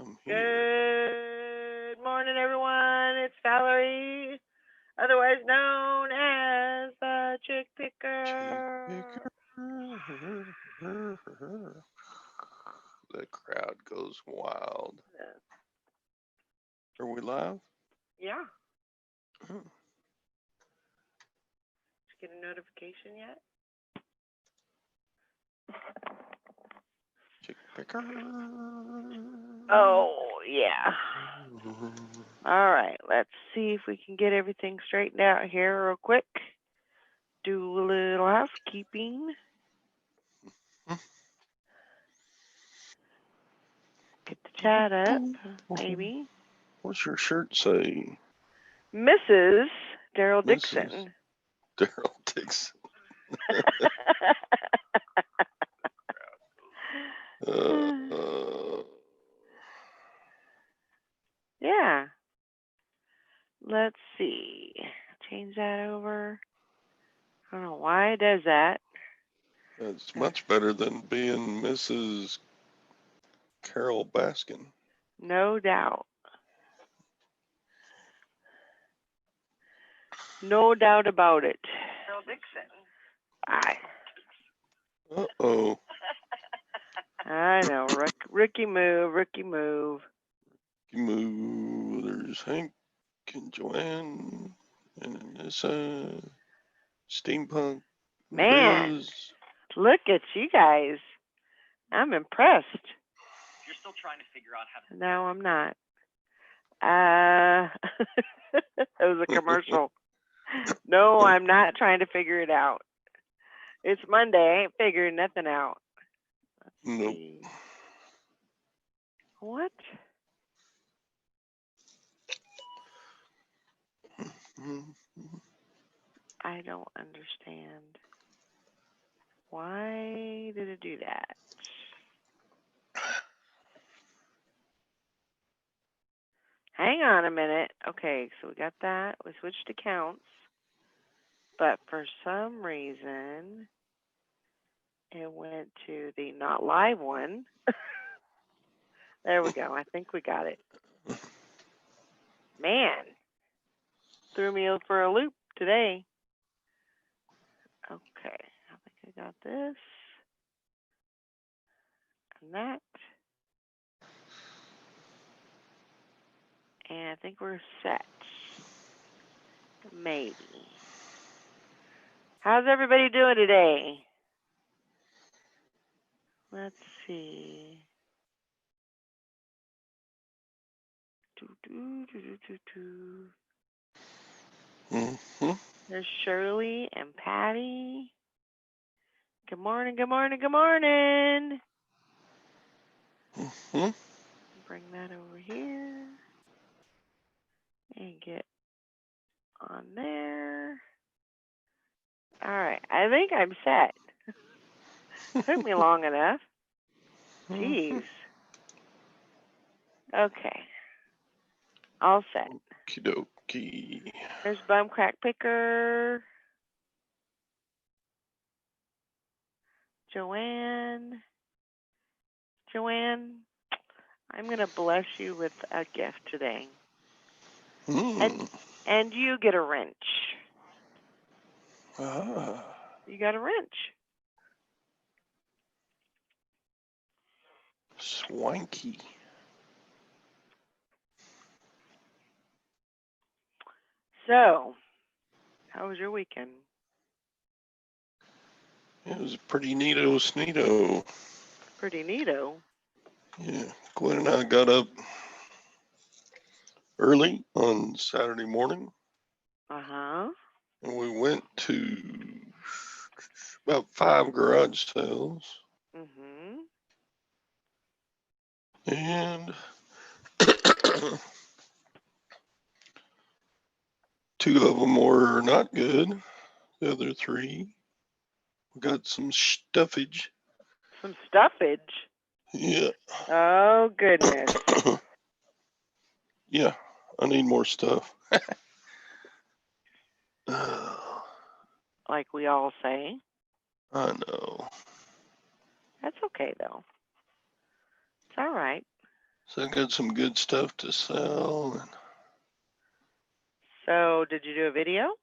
I'm here. Good morning, everyone. It's Valerie, otherwise known as the Chick Chick Picker. picker. The crowd goes wild. Are we live? Yeah, Oh, did you get a notification yet? chick picker. Oh, yeah. All right, let's see if we can get everything straightened out here real quick. Do a little housekeeping. Get the chat up, maybe. What's your shirt say? Mrs. Daryl Mrs. Dixon. Daryl Dixon. Uh, Yeah. Let's see. Change that over. I don't know why it does that. that's much better than being Mrs. Carol Baskin. No doubt. No doubt about it. Daryl Dixon. Uh-oh. I know. Rookie move. Rookie move. Moo. There's Hank and Joanne and Anissa, Steampunk, Man, Biz. look at you guys. I'm impressed. You're still trying to figure out how to. No, I'm not. That was a commercial. No, I'm not trying to figure it out. It's Monday. I ain't figuring nothing out. Let's Nope. see. What? I don't understand. Why did it do that? Hang on a minute. Okay, so we got that. We switched accounts. But for some reason, it went to the not live one. There we go. I think we got it. Man, threw me for a loop today. Okay, I think I got this. And that. And I think we're set. Maybe. How's everybody doing today? Let's see. Mm-hmm. There's Shirley and Patty. Good morning, good morning, good morning. Mm-hmm. Bring that over here. And get on there. All right, I think I'm set. Took me long enough. Jeez. Okay. All set. Okie dokie. There's Bum Crack Picker. Joanne. Joanne, I'm going to bless you with a gift today. And you get a wrench. Ah. You got a wrench. Swanky. So, how was your weekend? It was pretty neato sneato. Pretty neato. Yeah, Gwen and I got up early on Saturday morning. Uh-huh. And we went to about 5 garage sales. Mm-hmm. And 2 of them were not good. The other 3, we got some stuffage. Some stuffage? Yeah. Oh, goodness. Yeah, I need more stuff. Like we all say. I know. That's okay, though. It's all right. So I got some good stuff to sell. And So, did you do a video?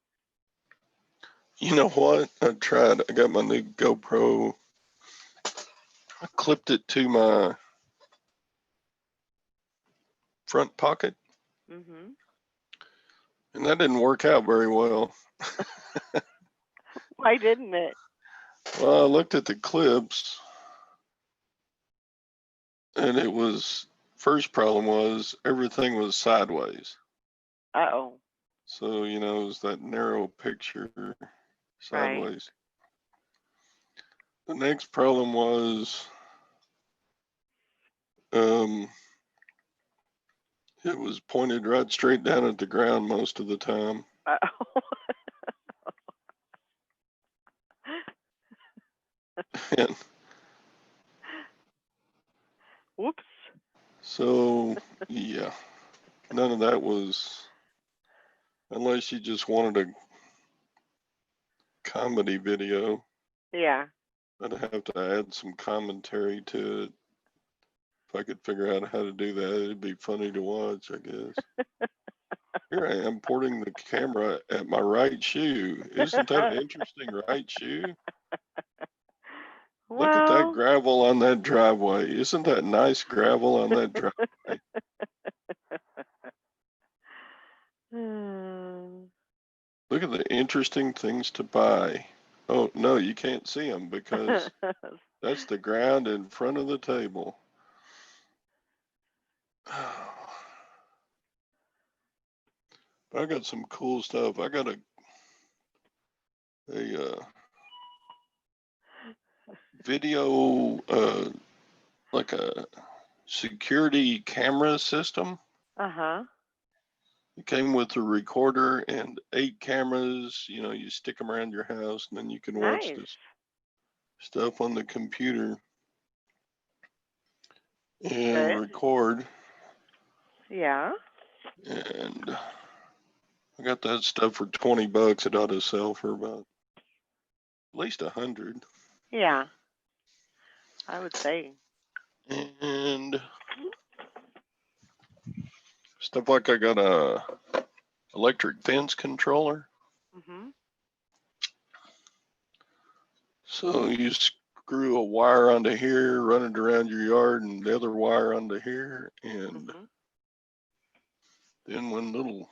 you know what? I tried. I got my new GoPro. I clipped it to my front pocket, Mm-hmm. and that didn't work out very well. Why didn't it? Well, I looked at the clips, and it was, first problem was everything was sideways. Uh-oh. So, you know, it was that narrow picture sideways. The next problem was it was pointed right straight down at the ground most of the time. Uh-oh. And Whoops. so, yeah, none of that was, unless you just wanted a comedy video, Yeah. I'd have to add some commentary to it. If I could figure out how to do that, it'd be funny to watch, I guess. Here I am porting the camera at my right shoe. Isn't that an interesting right shoe? Look at that Well, gravel on that driveway. Isn't that nice gravel on that driveway? Look at the interesting things to buy. Oh, no, you can't see them because that's the ground in front of the table. I got some cool stuff. I got a video, like a security camera system. uh-huh. It came with a recorder and 8 cameras. You know, you stick them around your house, and then you can watch Nice. this stuff on the computer and Good. record. Yeah. And I got that stuff for $20. It ought to sell for about at least 100. Yeah. I would say. And stuff like I got a electric fence controller. Mm-hmm. So you screw a wire onto here, run it around your yard, and the other wire onto here. And Mm-hmm. then when little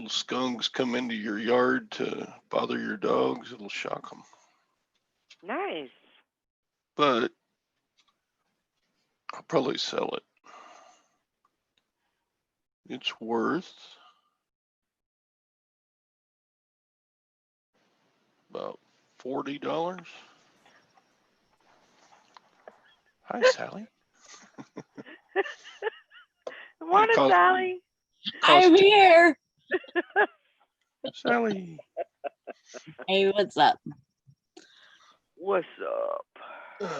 skunks come into your yard to bother your dogs, it'll shock them. Nice. But I'll probably sell it. It's worth about $40. Hi, Sally. Morning, cost- Sally. I'm here. Sally. Hey, what's up? What's up?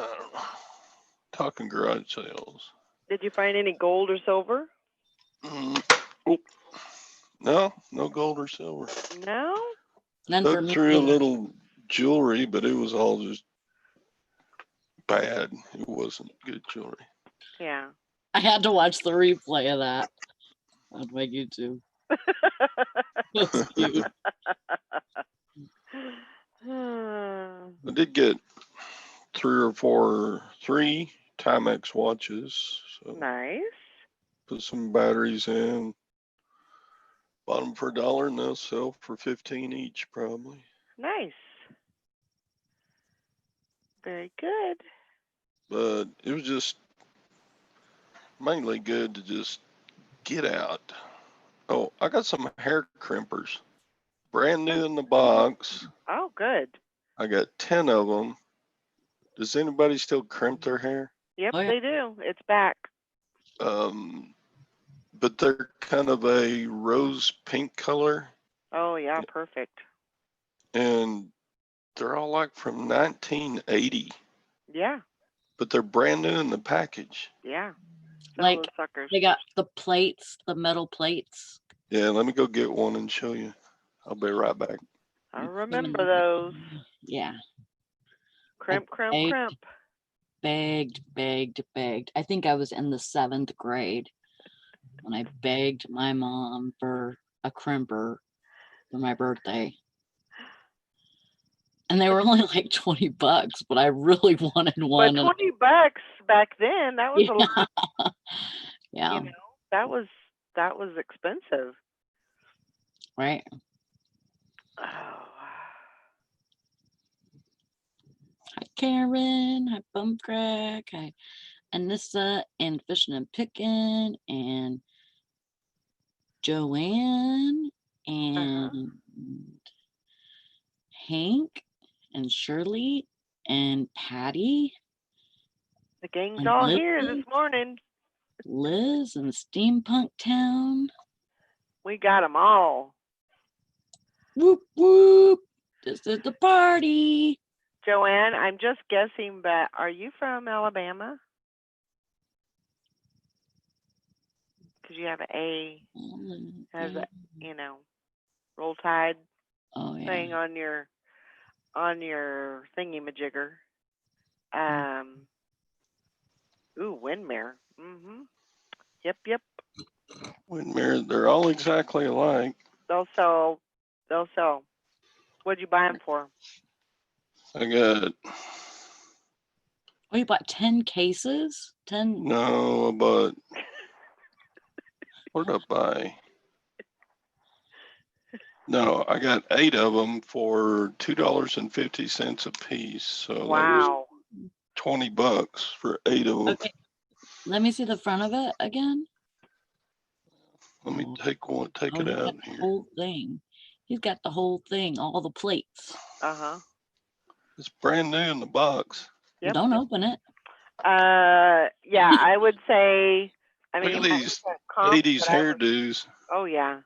Talking garage sales. Did you find any gold or silver? Oh, no gold or silver. No? None for Looked me. through a either. little jewelry, but it was all just bad. It wasn't good jewelry. Yeah. I had to watch the replay of that on my YouTube. That's cute. I did get 3 Timex watches. So Nice. put some batteries in. Bought them for $1 and they'll sell for 15 each probably. Nice. Very good. But it was just mainly good to just get out. Oh, I got some hair crimpers. Brand new in the box. Oh, good. I got 10 of them. Does anybody still crimp their hair? Yep, Oh, yeah. they do. It's back. But they're kind of a rose pink color, Oh, yeah, perfect. and they're all like from 1980, Yeah, but they're brand new in the package. yeah. Some Like, of those suckers. They got the plates, the metal plates. Yeah, let me go get one and show you. I'll be right back. I remember those. Yeah. Crimp, crimp, Okay. crimp. begged. I think I was in the 7th grade when I begged my mom for a crimper for my birthday. And they were only like $20, but I really wanted But one. and- $20 back then, that was a lot. Yeah, You know, that was expensive. right. Oh. Hi, Karen. Hi, Bump Crack. Hi, Anissa and Fishing and Picking and Joanne and Hank and Shirley and Patty, The gang's and all here Liz. this morning. Liz and Steampunk Town. We got them all. Whoop whoop. This is the party. Joanne, I'm just guessing, but are you from Alabama? Because you have an A, has a, you know, Roll Tide Oh yeah. thing on your thingy-majigger. Ooh, Windmere. Yep. Windmere, they're all exactly alike. They'll sell. What'd you buy them for? I got, Oh, you bought 10 cases? 10? no, but what did I buy? No, I got 8 of them for $2.50 a piece. So that was Wow. $20 for 8 of them. Okay. Let me see the front of it again. Let me take Oh, it he's got out the here. whole thing. He's got the whole thing, all the plates. It's brand new in the box. Yep. Don't open it. Yeah, I would say. I Look mean, at I these looked at comps, 80s but I would- hairdos. Oh yeah,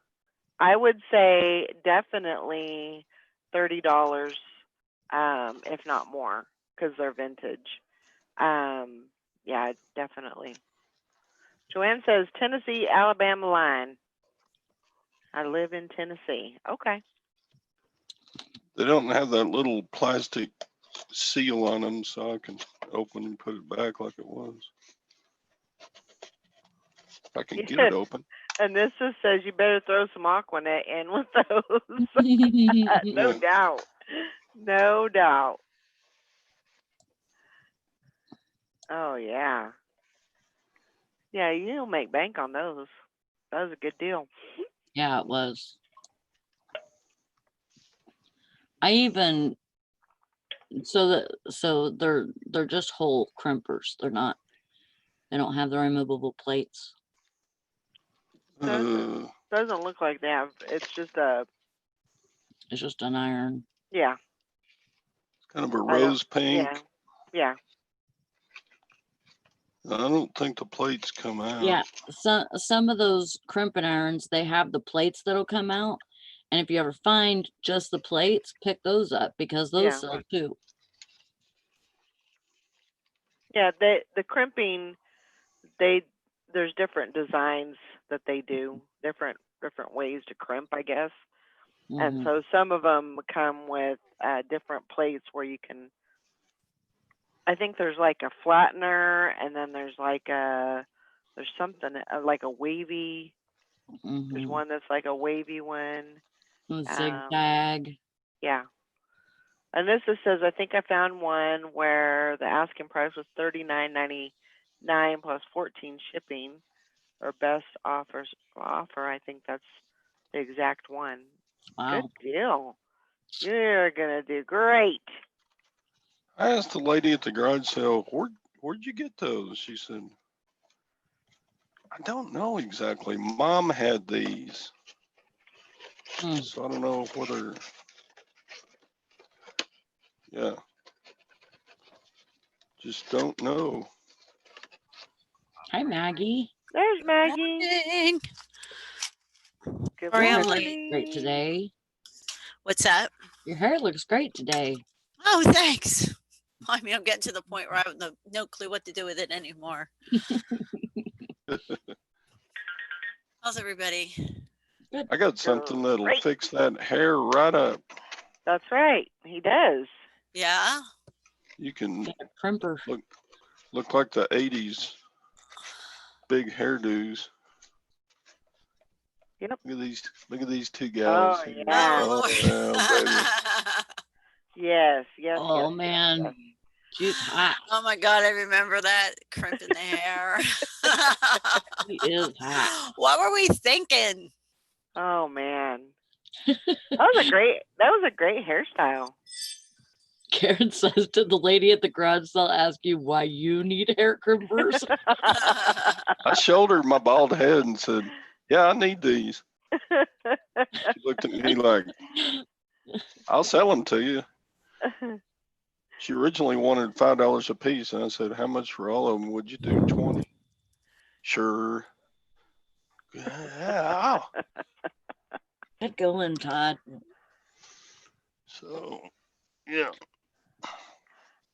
I would say definitely $30, if not more, because they're vintage. Yeah, definitely. Joanne says Tennessee, Alabama line. I live in Tennessee. Okay. They don't have that little plastic seal on them, so I can open and put it back like it was. If I can get it open. And this just says you better throw some Aquanet in with those. No Yeah. doubt. No doubt. Oh yeah. Yeah, you'll make bank on those. That was a good deal. Yeah, it was. I even so they're just whole crimpers. They don't have the removable plates. Doesn't look like they have. It's just a. It's just an iron. Yeah. Kind of a rose pink. Yeah. I don't think the plates come out. Yeah, some of those crimping irons, they have the plates that'll come out. And if you ever find just the plates, pick those up because those Yeah. sell too. Yeah. The crimping, there's different designs that they do, different ways to crimp, I guess. And Mhm. so some of them come with different plates where you can. I think there's like a flattener, and then there's something like a wavy. There's Mhm. one that's like a wavy one. Zigzag. Yeah. And this just says, I think I found one where the asking price was $39.99 plus 14 shipping, or best offer. I think that's the exact one. Wow. Good deal. You're gonna do great. I asked the lady at the garage sale, where'd you get those? She said, I don't know exactly. Mom had these. So I don't know whether, yeah. Just don't know. Hi, Maggie. There's Maggie. Morning. Good Sorry, I'm morning. late. Great today. What's that? Your hair looks great today. Oh, thanks. I mean, I'm getting to the point where I have no clue what to do with it anymore. How's everybody? I got something that'll Great. fix that hair right up. That's right. He does. Yeah. You can Got a crimper. Look like the 80s big hairdos. Yep. Look at these two gals Oh, here. yeah. Oh, Oh, Lord. yeah, baby. Yes, yes, Oh yes, man, yes. she's hot. Oh my God, I remember that crimping the hair. She is hot. What were we thinking? Oh man. That was a great hairstyle. Karen says to the lady at the garage sale, ask you why you need hair crimpers. I showed her my bald head and said, yeah, I need these. She looked at me like, I'll sell them to you. She originally wanted $5 a piece, and I said, how much for all of them? Would you do 20? Sure. Yeah. Get going, Todd. So, yeah.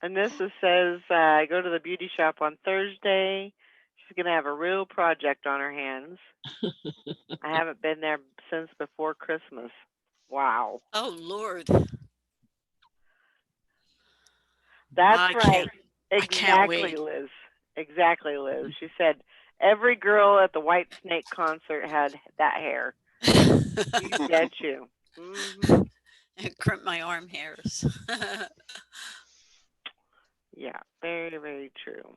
Anissa says, go to the beauty shop on Thursday. She's going to have a real project on her hands. I haven't been there since before Christmas. Wow. Oh, Lord. That's I right. I can't Exactly, wait. Liz. Exactly, Liz. She said every girl at the White Snake concert had that hair. You get you. Hmm. It crimped my arm hairs. Yeah, very, very true.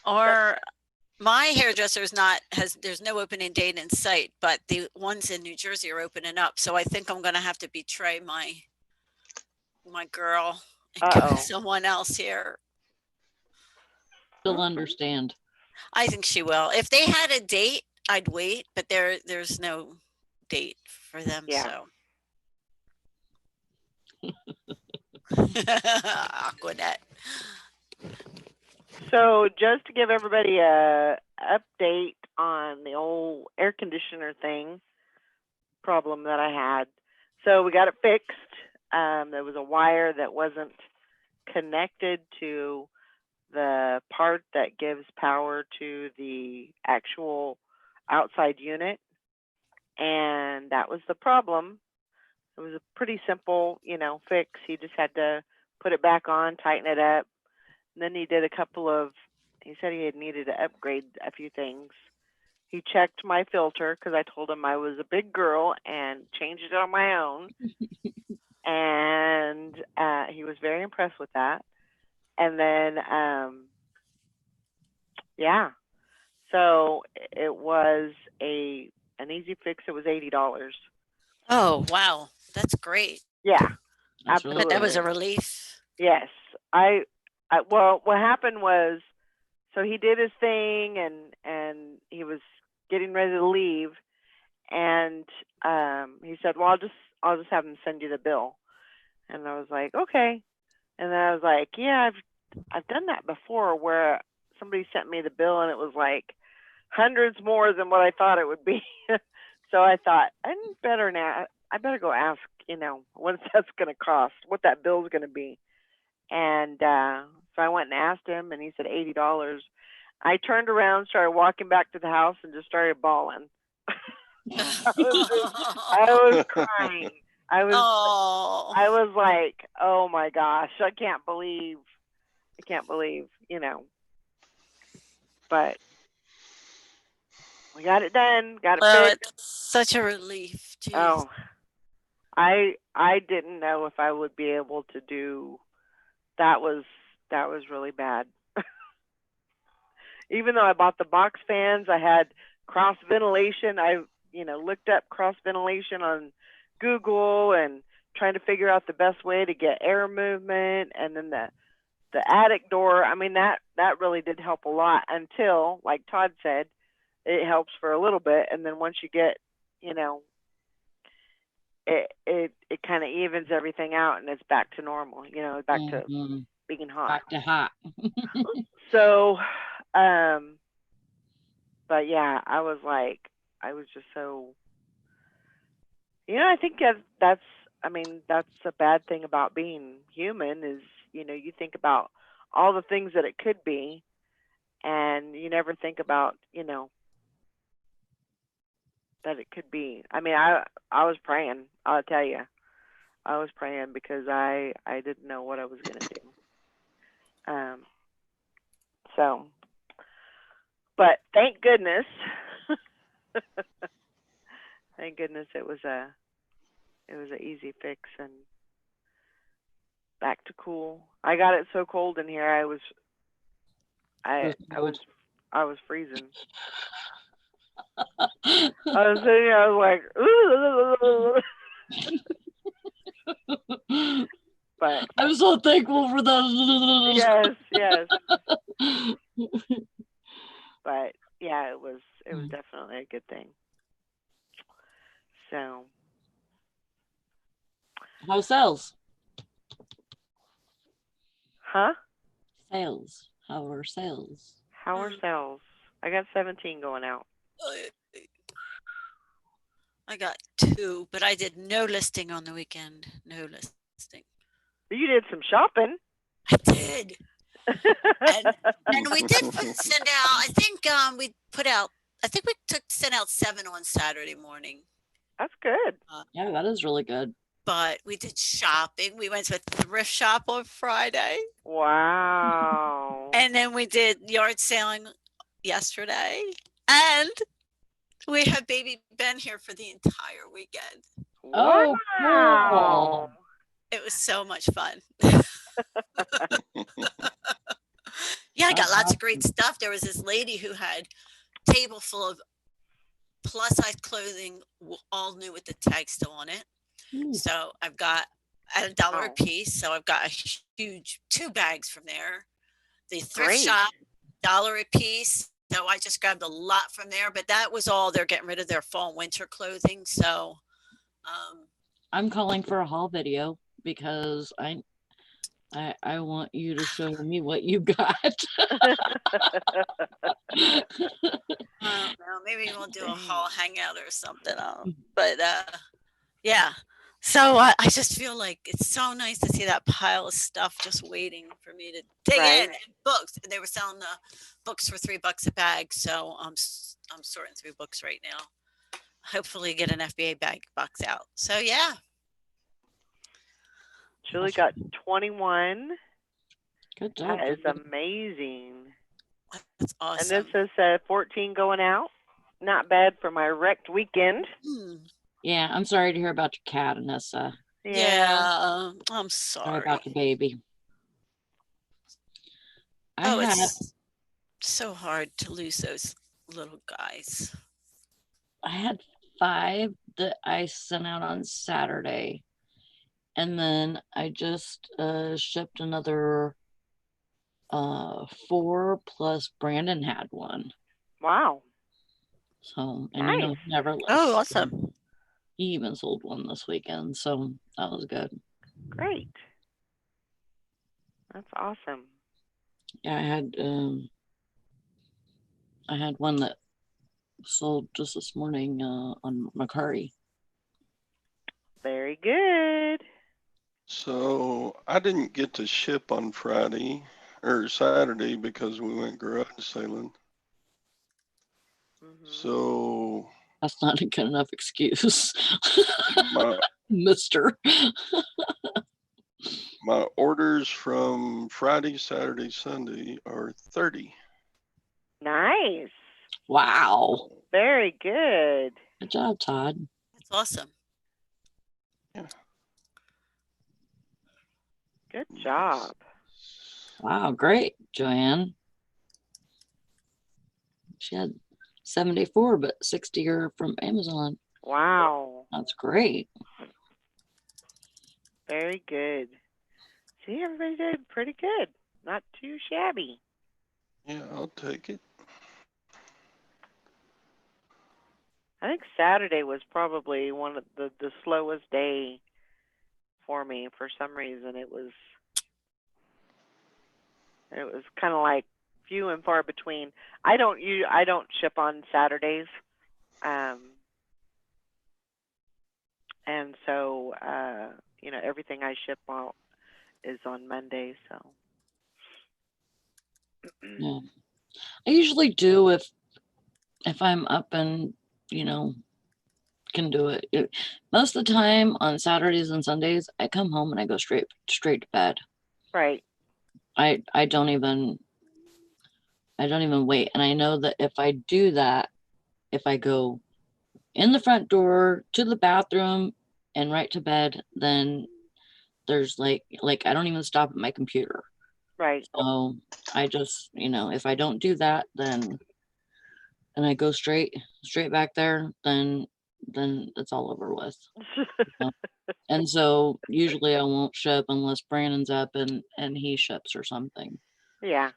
Or my hairdresser is not there's no opening date in sight, but the ones in New Jersey are opening up. So I think I'm gonna have to betray my girl and go Uh-oh. to someone else here. She'll understand. I think she will. If they had a date, I'd wait, but there's no date for them. Yeah. So Aquanet. So just to give everybody a update on the old air conditioner thing problem that I had. So we got it fixed. There was a wire that wasn't connected to the part that gives power to the actual outside unit. And that was the problem. It was a pretty simple, fix. He just had to put it back on, tighten it up. And then he did he said he had needed to upgrade a few things. He checked my filter because I told him I was a big girl and changed it on my own. And he was very impressed with that. And then, yeah. So it was an easy fix. It was $80. Oh, wow. That's great. Yeah, That's I really bet that was a good. relief. yes. Well, what happened was, so he did his thing and he was getting ready to leave, and he said, well, I'll just have him send you the bill. And I was like, okay. And then I was like, yeah, I've done that before where somebody sent me the bill and it was like hundreds more than what I thought it would be. So I thought, I better go ask, what that's going to cost, what that bill's going to be. And so I went and asked him, and he said $80. I turned around, started walking back to the house, and just started bawling. I was crying. I Oh, was like, oh my gosh, I can't believe, but we got it done, got it well, fixed. it's such a relief. Jeez. Oh, I didn't know if I would be able to do that. Was really bad. Even though I bought the box fans, I had cross ventilation. I looked up cross ventilation on Google and trying to figure out the best way to get air movement. And then the attic door, I mean, that really did help a lot until, like Todd said, it helps for a little bit. And then once you get, it kind of evens everything out and it's back to normal, back to Mhm. being hot. Back to hot. So, but yeah, I was just so, I think that's a bad thing about being human is, you think about all the things that it could be and you never think about, that it could be. I mean, I was praying, I'll tell you. I was praying because I didn't know what I was going to do. So, but thank goodness, thank goodness it was an easy fix and back to cool. I got it so cold in here. I was freezing. I was sitting here, I was like, but I'm so thankful for that. yes. But yeah, it was definitely a good thing. So, How sales? huh? Sales. How are sales? How are sales? I got 17 going out. I got 2, but I did no listing on the weekend. No listing. You did some shopping. I did. And we did send out, I think we sent out 7 on Saturday morning. That's good. Yeah, that is really good. But we did shopping. We went to a thrift shop on Friday. Wow. And then we did yard sailing yesterday. And we had baby Ben here for the entire weekend. Oh, Wow. cool. It was so much fun. Yeah, I got That's lots of great awesome. stuff. There was this lady who had a table full of plus size clothing, all new with the tag still on it. Ooh. So I've got at $1 Wow. a piece. So I've got a huge 2 bags from there. The thrift Great. shop, $1 a piece. So I just grabbed a lot from there, but that was all. They're getting rid of their fall and winter clothing. So I'm calling for a haul video because I want you to show me what you got. well, maybe we'll do a haul hangout or something. But yeah. So I just feel like it's so nice to see that pile of stuff just waiting for me to dig Right. in. And books. They were selling the books for $3 a bag. So I'm sorting through books right now. Hopefully get an FBA bag box out. So yeah. Julie got 21. Good job. That is amazing. That's awesome. And this is 14 going out. Not bad for my wrecked weekend. Yeah, I'm sorry to hear about your cat, Anessa. Yeah, I'm Sorry sorry. about the baby. It's so hard to lose those little guys. I had 5 that I sent out on Saturday. And then I just shipped another 4 plus Brandon had one. Wow. So, and Nice. never left. Oh, awesome. He even sold one this weekend. So that was good. Great. That's awesome. Yeah, I had one that sold just this morning on Macari. Very good. So I didn't get to ship on Friday or Saturday because we went garage sailing. Mhm. So That's not a good enough excuse, my mister. my orders from Friday, Saturday, Sunday are 30. Nice. Wow. Very good. Good job, Todd. That's awesome. Good job. Wow, great, Joanne. She had 74, but 60 are from Amazon. Wow. That's great. Very good. See, everybody did pretty good. Not too shabby. Yeah, I'll take it. I think Saturday was probably one of the slowest day for me. For some reason, it was kind of like few and far between. I don't ship on Saturdays, and so everything I ship out is on Monday. So Yeah. I usually do if I'm up and can do it. Most of the time on Saturdays and Sundays, I come home and I go straight to bed. right. I don't even I don't even wait. And I know that if I do that, if I go in the front door to the bathroom and right to bed, then there's like I don't even stop at my computer. Right. So I just, if I don't do that, then and I go straight back there, then it's all over with. And so usually I won't ship unless Brandon's up and he ships or something. Yeah.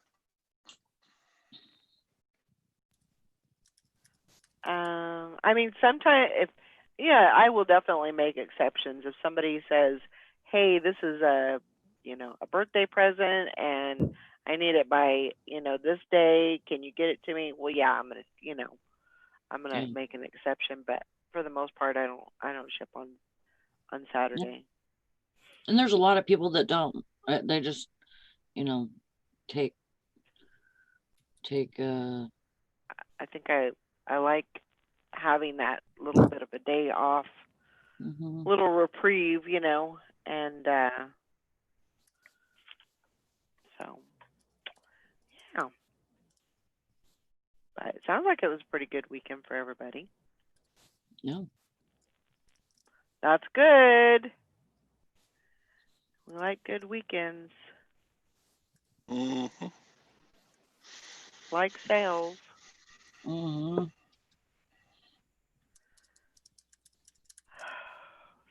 I mean, sometimes I will definitely make exceptions if somebody says, "Hey, this is a birthday present, and I need it by this day. Can you get it to me?" Well, yeah, I'm gonna Yeah. make an exception, but for the most part, I don't ship on Saturday. And there's a lot of people that don't. They just, take. I think I like having that little bit of a day off, Mhm. little reprieve, and so yeah. But it sounds like it was a pretty good weekend for everybody. Yeah. That's good. We like good weekends. Mm-hmm. Like sales. Mhm.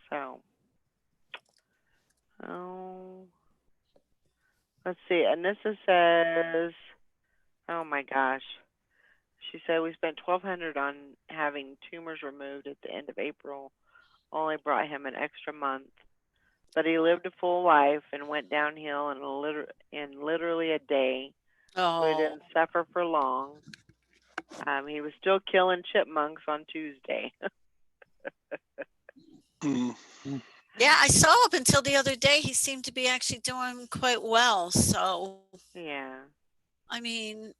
So, oh, let's see. Anissa says, "Oh my gosh." She said we spent $1,200 on having tumors removed at the end of April. Only brought him an extra month, but he lived a full life and went downhill in literally a day. We Oh, didn't suffer for long. He was still killing chipmunks on Tuesday. Mm. yeah, I saw up until the other day. He seemed to be actually doing quite well. So, Yeah. I mean,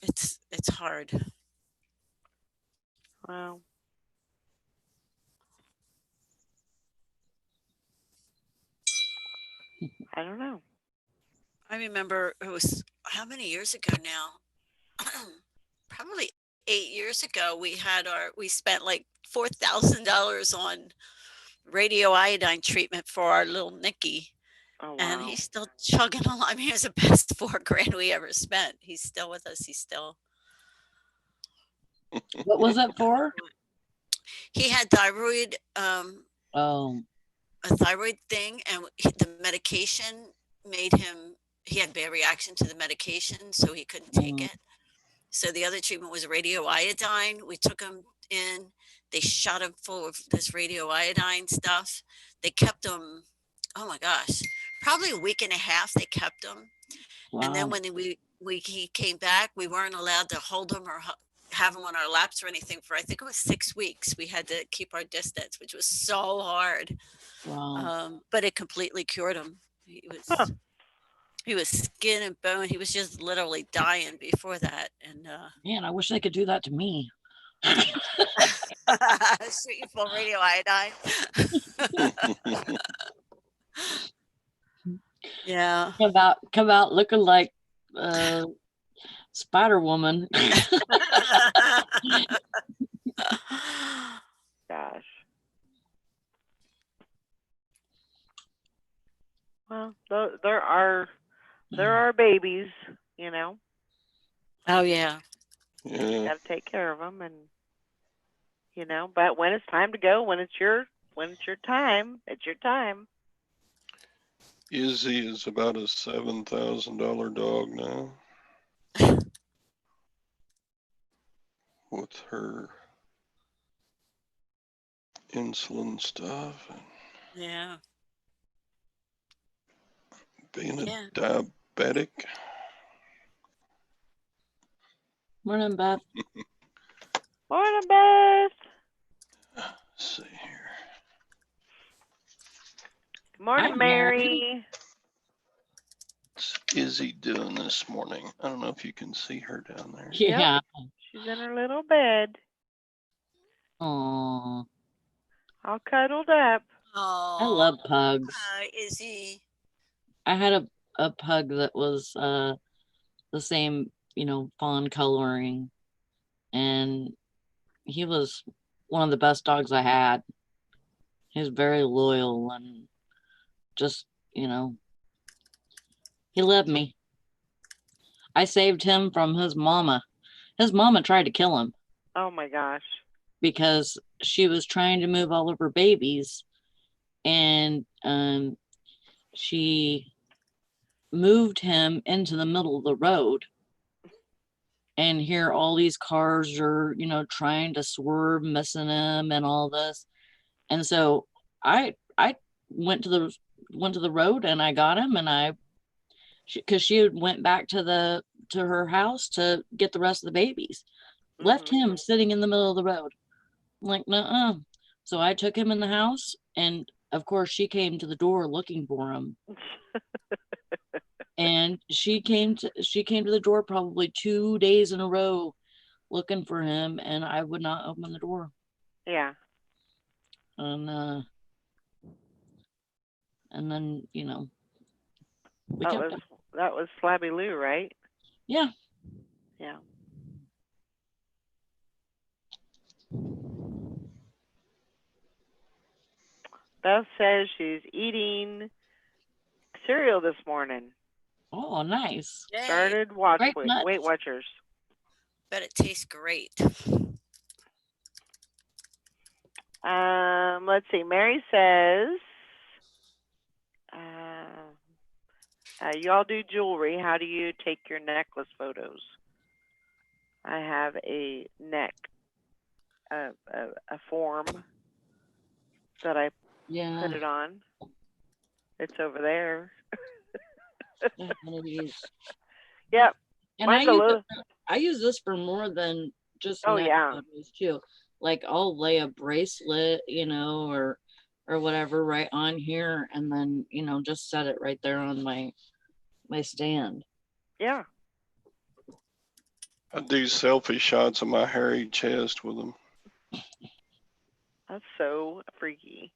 it's hard. Well, I don't know. I remember it was how many years ago now? Probably 8 years ago. We spent like $4,000 on radioiodine treatment for our little Nicky. Oh And wow. he's still chugging along. I mean, it was the best $4,000 we ever spent. He's still with us. What was it for? He had thyroid, Oh. a thyroid thing, and the medication made him, he had bad reaction to the medication, so he couldn't take it. So the other treatment was radioiodine. We took him in, they shot him full of this radioiodine stuff. They kept him, oh my gosh, probably a week and a half they kept him. And then Wow. when he came back, we weren't allowed to hold him or have him on our laps or anything for, I think it was 6 weeks. We had to keep our distance, which was so hard. Wow. But it completely cured him. Huh. He was skin and bone. He was just literally dying before that. And Man, I wish they could do that to me. shoot you full radioiodine. Yeah. Come out looking like Spider Woman. Gosh. Well, there are babies, Oh yeah. Yeah. Got to take care of them, and but when it's time to go, when it's your time, it's your time. Izzy is about a $7,000 dog now. With her insulin stuff and Yeah. being a Yeah. diabetic. Morning, Beth. Morning, Beth. Let's see here. Good morning, Hi, Mary. What's Izzy doing this morning? I don't know if you can see her down there. Yeah. She's in her little bed, Oh, all cuddled up. Oh, I love pugs. hi, Izzy. I had a pug that was the same fawn coloring. And he was one of the best dogs I had. He was very loyal and just, he loved me. I saved him from his mama. His mama tried to kill him Oh my gosh. because she was trying to move all of her babies, and she moved him into the middle of the road. And here all these cars are, trying to swerve, missing him and all this. And so I went to the road and I got him, and because she went back to her house to get the rest of the babies, left Mhm. him sitting in the middle of the road. I'm like, nuh-uh. So I took him in the house, and of course she came to the door looking for him. And she came to the door probably 2 days in a row looking for him, and I would not open the door. Yeah. And then we That kept was him. that was Flabby Lou, right? Yeah. Yeah. Beth says she's eating cereal this morning. Oh, nice. Yay. Started Grape Weight nuts. Watchers. Bet it tastes great. Let's see. Mary says, you all do jewelry. How do you take your necklace photos? I have a form that I Yeah. put it on. It's over there. I have one of these. Yep. And I Mine's a little. use this for more than just Oh, neck yeah. photos too. Like I'll lay a bracelet, or whatever right on here, and then just set it right there on my stand. Yeah. I do selfie shots of my hairy chest with them. That's so freaky.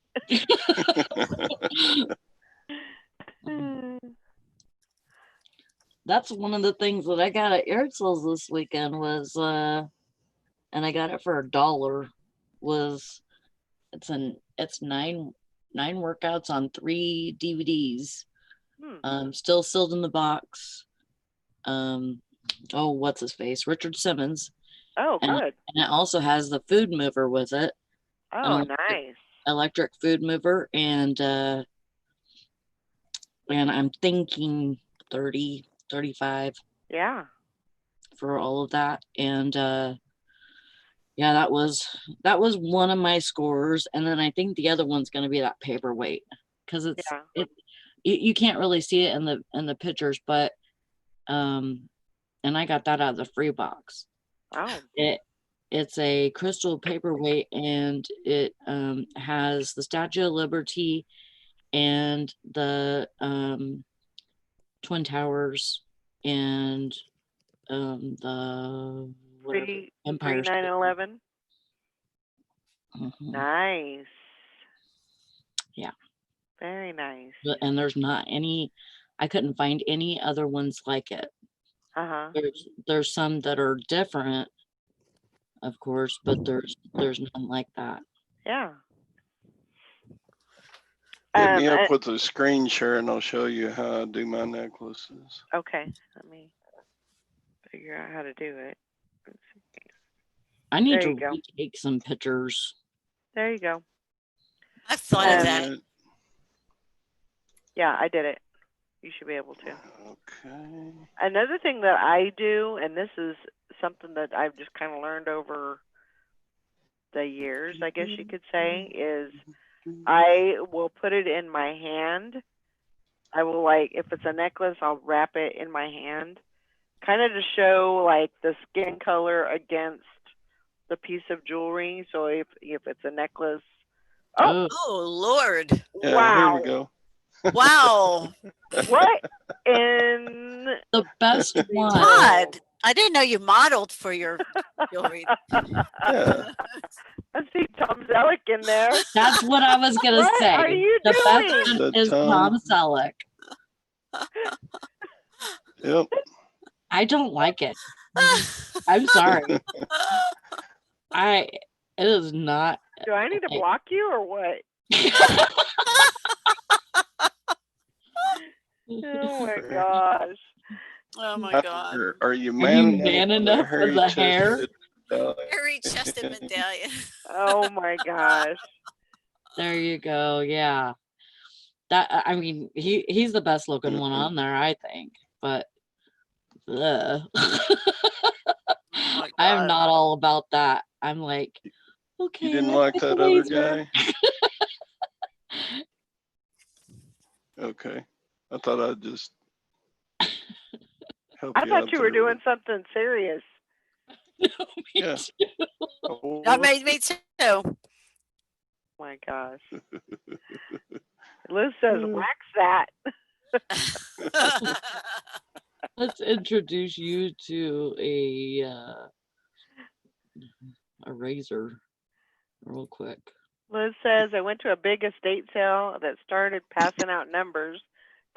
That's one of the things that I got at Airtels this weekend was, and I got it for $1. It's 9 workouts on 3 DVDs. Still sealed in the box. What's his face? Richard Simmons. Oh, good. And it also has the food mover with it. Oh, nice. Electric food mover, and I'm thinking 30, 35. Yeah. For all of that. And yeah, that was one of my scores. And then I think the other one's going to be that paperweight, because you can't really see it in the pictures, but and I got that out of the free box. Oh. It's a crystal paperweight, and it has the Statue of Liberty and the Twin Towers and the Empire 9/11. Mm-hmm. Nice. Yeah. Very nice. And there's not any. I couldn't find any other ones like it. There's some that are different, of course, but there's none like that. Yeah. Hit me up with a screen share and I'll show you how I do my necklaces. Okay. Let me figure out how to do it. I need to retake some pictures. There you go. I've thought of that. Yeah, I did it. You should be able to. Okay. Another thing that I do, and this is something that I've just kind of learned over the years, I guess you could say, is I will put it in my hand. I will, if it's a necklace, I'll wrap it in my hand, kind of to show the skin color against the piece of jewelry. So if it's a necklace. Oh Lord. Yeah, wow. Here we go. Wow. What in the best one? Todd, I didn't know you modeled for your jewelry. Yeah. I see Tom Selleck in there. That's what I was gonna say. What are you the doing? best one is Tom Selleck. Yep. I don't like it. I'm sorry. It is not. Do I need to block you or what? Oh my gosh. Oh my God. Are you Are you man man enough for the hair? Hairy chested medallion. Oh my gosh. There you go. Yeah. That I mean, he's the best looking one on there, I think. But ugh. my I am God. not all about that. I'm like, okay. You didn't let's like get the that other laser. guy? Okay. I thought I'd just help I you thought out you were there doing with- something serious. Me Yeah. too. Oh, That made me too. Oh my gosh. Liz says, wax that. Let's introduce you to a razor real quick. Liz says, I went to a big estate sale that started passing out numbers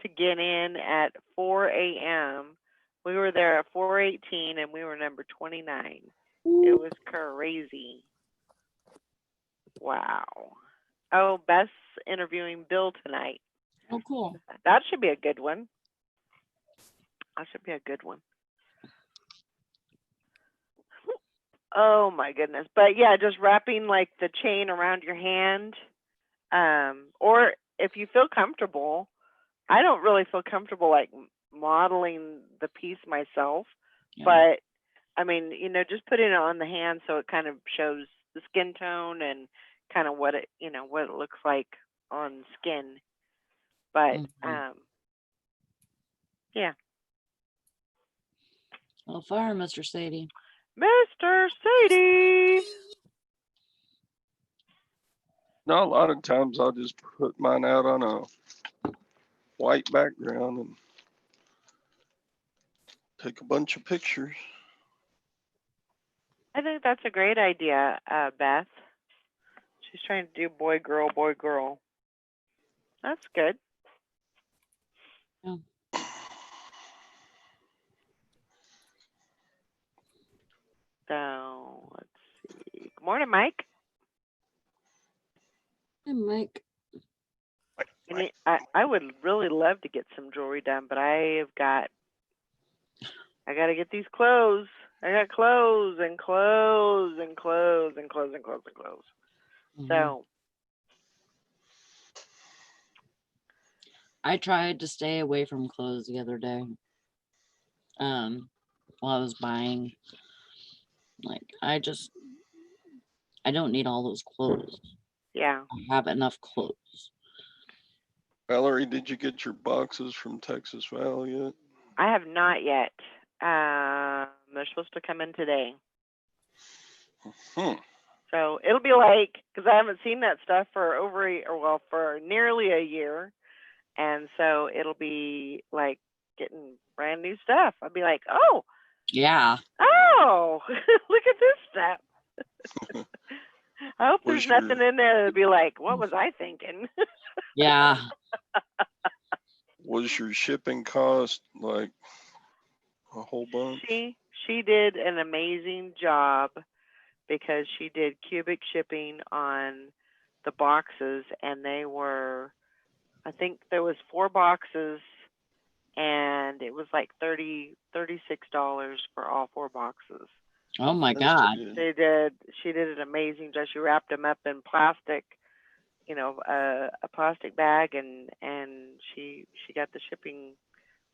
to get in at 4 a.m. We were there at 4:18 and we were number 29. It was crazy. Wow. Oh, Beth's interviewing Bill tonight. Oh, cool. That should be a good one. That should be a good one. Oh my goodness. But yeah, just wrapping like the chain around your hand. Or if you feel comfortable, I don't really feel comfortable like modeling the piece myself, Yeah. but I mean, you know, just putting it on the hand so it kind of shows the skin tone and kind of what it, you know, what it looks like on skin. But yeah. Well, fire, Mr. Sadie. Mr. Sadie. No, a lot of times I'll just put mine out on a white background and take a bunch of pictures. I think that's a great idea, Beth. She's trying to do boy, girl, boy, girl. That's good. Yeah. So let's see. Good morning, Mike. Hey, Mike. I would really love to get some jewelry done, but I got to get these clothes. I got clothes and clothes and clothes and clothes and clothes and clothes. Mhm. So I tried to stay away from clothes the other day. While I was buying, like, I don't need all those clothes. yeah, I have enough clothes. Valerie, did you get your boxes from Texas Val yet? I have not yet. They're supposed to come in today. So it'll be like, because I haven't seen that stuff for for nearly a year. And so it'll be like getting brand new stuff. I'll be like, oh, Yeah. look at this stuff. I hope there's nothing in there that'll be like, what was I thinking? Yeah. Was your shipping cost like a whole bunch? She did an amazing job because she did cubic shipping on the boxes, and they were, I think there was 4 boxes, and it was like $36 for all 4 boxes. Oh my God. She did an amazing job. She wrapped them up in plastic, you know, a plastic bag, and she got the shipping.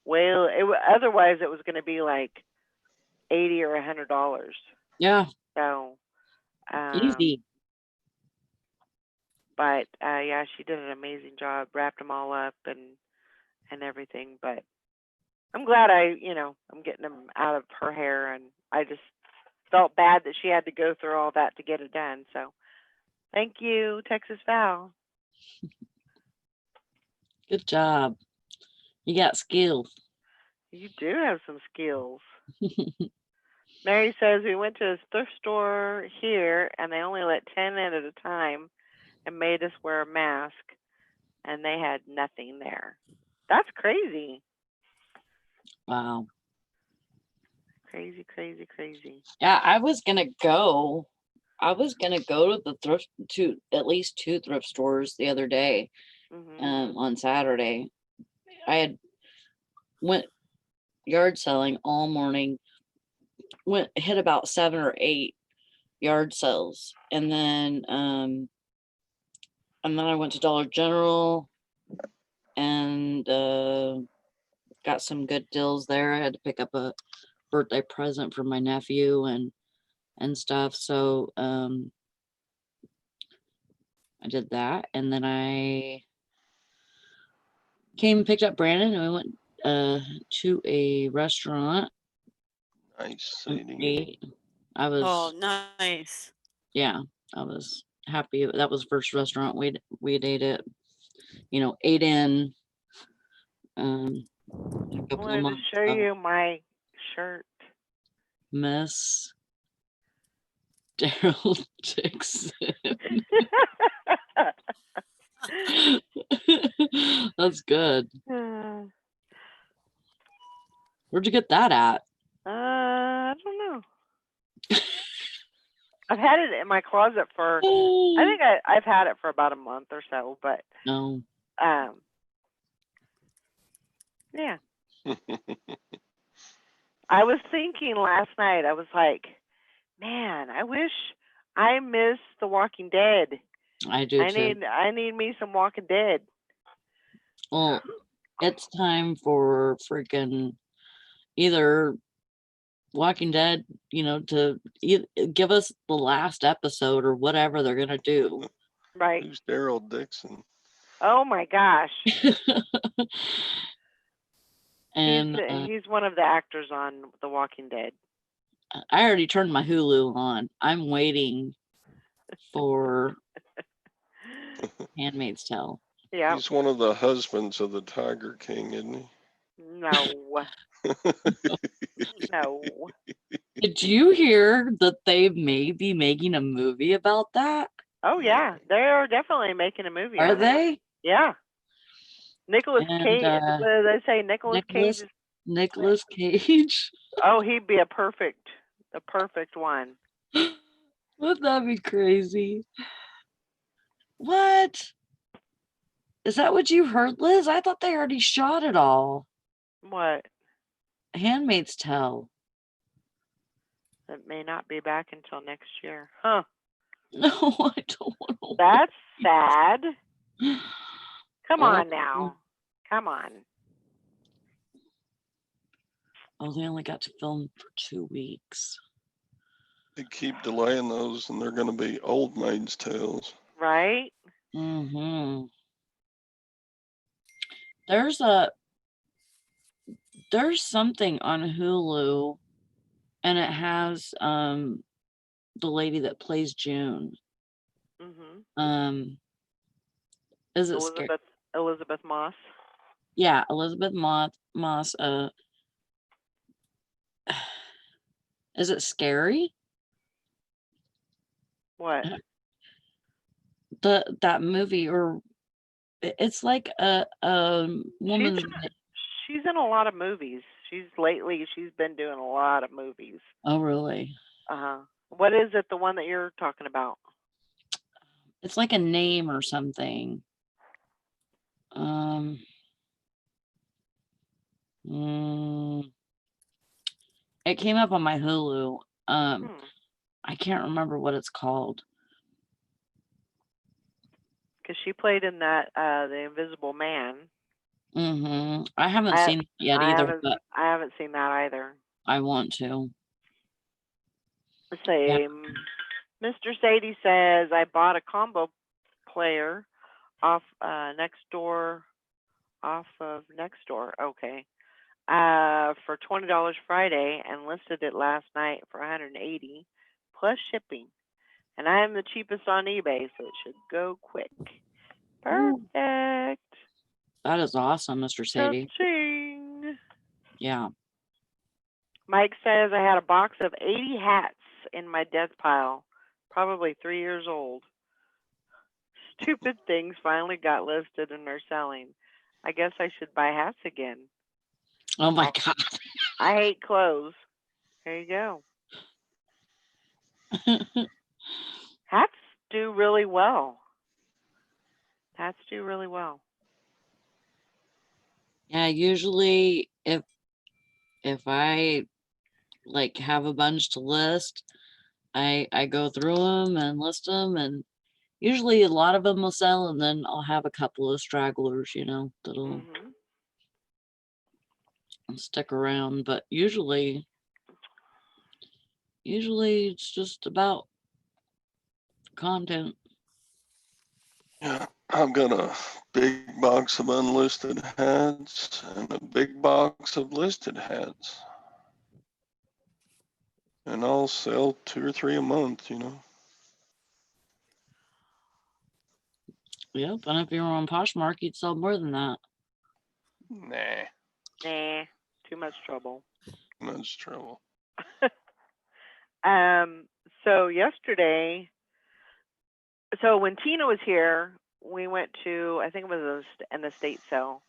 Well, otherwise it was going to be like $80 or $100. Yeah. So Easy. But yeah, she did an amazing job, wrapped them all up and everything. But I'm glad I'm getting them out of her hair, and I just felt bad that she had to go through all that to get it done. So thank you, Texas Val. Good job. You got skills. You do have some skills. Mary says we went to a thrift store here, and they only let 10 in at a time and made us wear a mask, and they had nothing there. That's crazy. Wow. Crazy, crazy, crazy. Yeah, I was gonna go to the to at least 2 thrift stores the other day, Mhm. on Saturday. I had went yard selling all morning, hit about 7 or 8 yard sales, and then I went to Dollar General and got some good deals there. I had to pick up a birthday present for my nephew and stuff. So I did that, and then I came and picked up Brandon, and we went to a restaurant Nice, and Sadie. ate. I Oh, was nice. yeah, I was happy. That was the first restaurant we'd ate at, ate in a I couple of wanted to months show ago. you my shirt. Miss Daryl Dixon. That's good. Where'd you get that at? I don't know. I've had it in my closet for. I think I've had it for about a month or so, but No. yeah. I was thinking last night. I was like, man, I wish I miss The Walking Dead. I do too. I need me some Walking Dead. Well, it's time for freaking either Walking Dead, to give us the last episode or whatever they're gonna do. Right. Who's Daryl Dixon? Oh my gosh. And He's one of the actors on The Walking Dead. I already turned my Hulu on. I'm waiting for Handmaid's Tale. Yeah. He's one of the husbands of the Tiger King, isn't he? No. No. Did you hear that they may be making a movie about that? Oh yeah, they're definitely making a movie. Are on it. they? Yeah. Nicholas And, Cage. What do they say? Nicholas Cage. Nicholas Cage. Oh, he'd be the perfect one. Wouldn't that be crazy? What? Is that what you heard, Liz? I thought they already shot it all. What? Handmaid's Tale. It may not be back until next year. Huh. No, I don't want to. That's sad. Come Well, on now. Come on. Oh, they only got to film for 2 weeks. They keep delaying those, and they're going to be old maids' tales. Right? Mm-hmm. There's something on Hulu, and it has the lady that plays June. Mhm. Is it scary? Elizabeth Moss. Yeah, Elizabeth Moss. Is it scary? What? That movie, or it's like a woman. She's in a lot of movies. She's been doing a lot of movies. Oh, really? What is it? The one that you're talking about? It's like a name or something. It came up on my Hulu. I can't remember what it's called. Because she played in that The Invisible Man. Mm-hmm. I haven't seen it yet either, but I haven't seen that either. I want to. Let's see. Yeah. Mr. Sadie says I bought a combo player off of Nextdoor. Okay. For $20 Friday, and listed it last night for $180 plus shipping. And I am the cheapest on eBay, so it should go quick. Perfect. That is awesome, Mr. Sadie. Cha-ching. Yeah. Mike says I had a box of 80 hats in my death pile, probably 3 years old. Stupid things finally got listed and are selling. I guess I should buy hats again. Oh my God. I hate clothes. There you go. Hats do really well. Hats do really well. Yeah, usually if I like have a bunch to list, I go through them and list them, and usually a lot of them will sell, and then I'll have a couple of stragglers, that'll Hmm. stick around. But usually it's just about content. Yeah, I've got a big box of unlisted hats and a big box of listed hats. And I'll sell 2 or 3 a month, Yep, and if you were on Poshmark, you'd sell more than that. Nah, Nah, too much trouble. much trouble. So yesterday, so when Tina was here, we went to, I think it was an estate sale,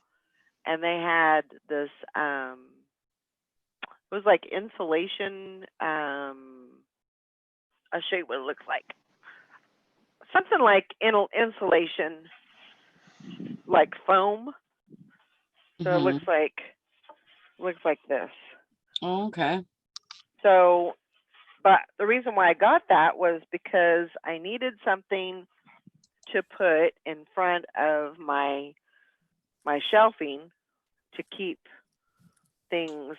and they had this, it was like insulation, I'll show you what it looks like. Something like insulation, like foam. So it Mhm. looks like this. Oh, okay. So, but the reason why I got that was because I needed something to put in front of my shelving to keep things,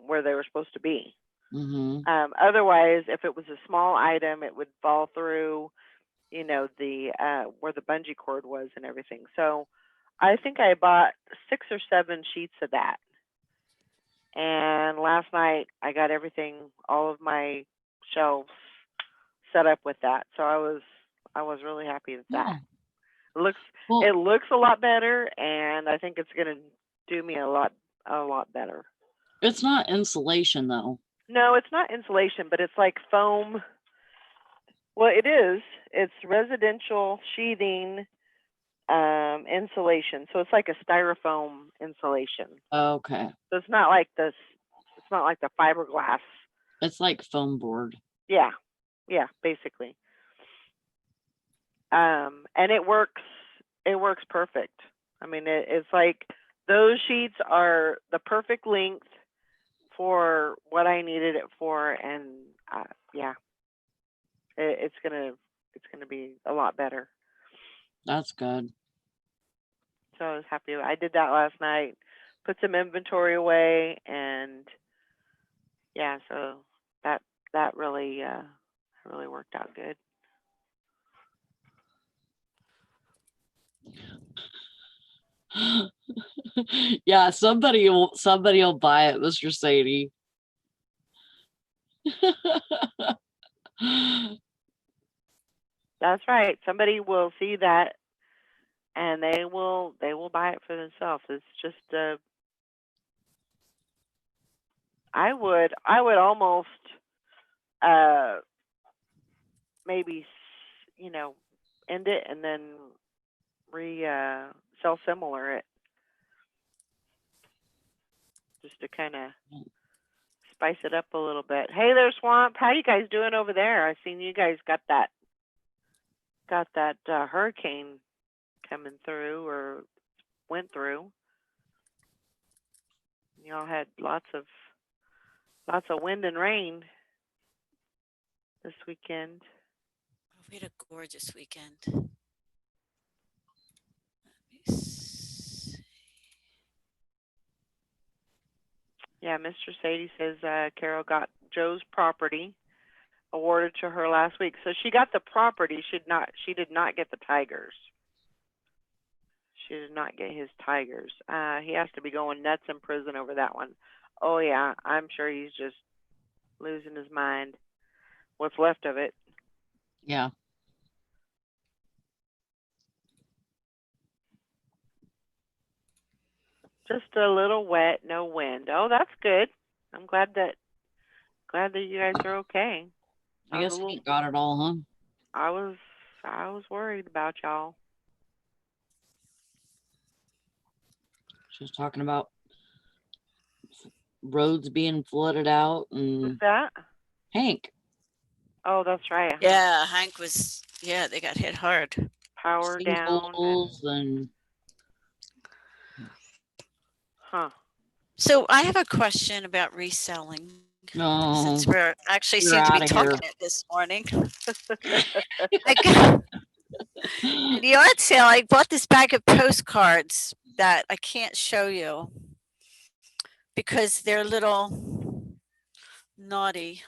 where they were supposed to be. Mhm. Otherwise, if it was a small item, it would fall through, the where the bungee cord was and everything. So I think I bought 6 or 7 sheets of that. And last night I got everything, all of my shelves set up with that. So I was really happy with Yeah. that. It Well, looks a lot better, and I think it's gonna do me a lot better. it's not insulation though. No, it's not insulation, but it's like foam. Well, it is. It's residential sheathing insulation. So it's like a styrofoam insulation. Okay. So it's not like this. It's not like the fiberglass. It's like foam board. Yeah, basically. And it works. It works perfect. I mean, it's like those sheets are the perfect length for what I needed it for, and yeah, it's gonna be a lot better. That's good. So I was happy. I did that last night. Put some inventory away, and yeah, so that really worked out good. Yeah, somebody will buy it, Mr. Sadie. That's right. Somebody will see that, and they will buy it for themselves. It's just I would almost maybe end it and then sell similar it, just to kind of spice it up a little bit. Hey there, Swamp. How you guys doing over there? I seen you guys got that hurricane coming through, or went through. Y'all had lots of wind and rain this weekend. Oh, we had a gorgeous weekend. Let me see. Yeah, Mr. Sadie says Carol got Joe's property awarded to her last week. So she got the property. She did not get the tigers. She did not get his tigers. He has to be going nuts in prison over that one. Oh yeah, I'm sure he's just losing his mind. What's left of it. Yeah. Just a little wet, no wind. Oh, that's good. I'm glad that you guys are okay. I guess he got it all, huh? I was worried about y'all. She was talking about roads being flooded out Who's and that? Hank. Oh, that's right. Yeah, Hank was, yeah, they got hit hard. Power down. Sinkholes and Huh. So I have a question about reselling. no, Since we're actually you're seem to be outta here. talking it this morning. I got in the yard sale, I bought this bag of postcards that I can't show you because they're a little naughty.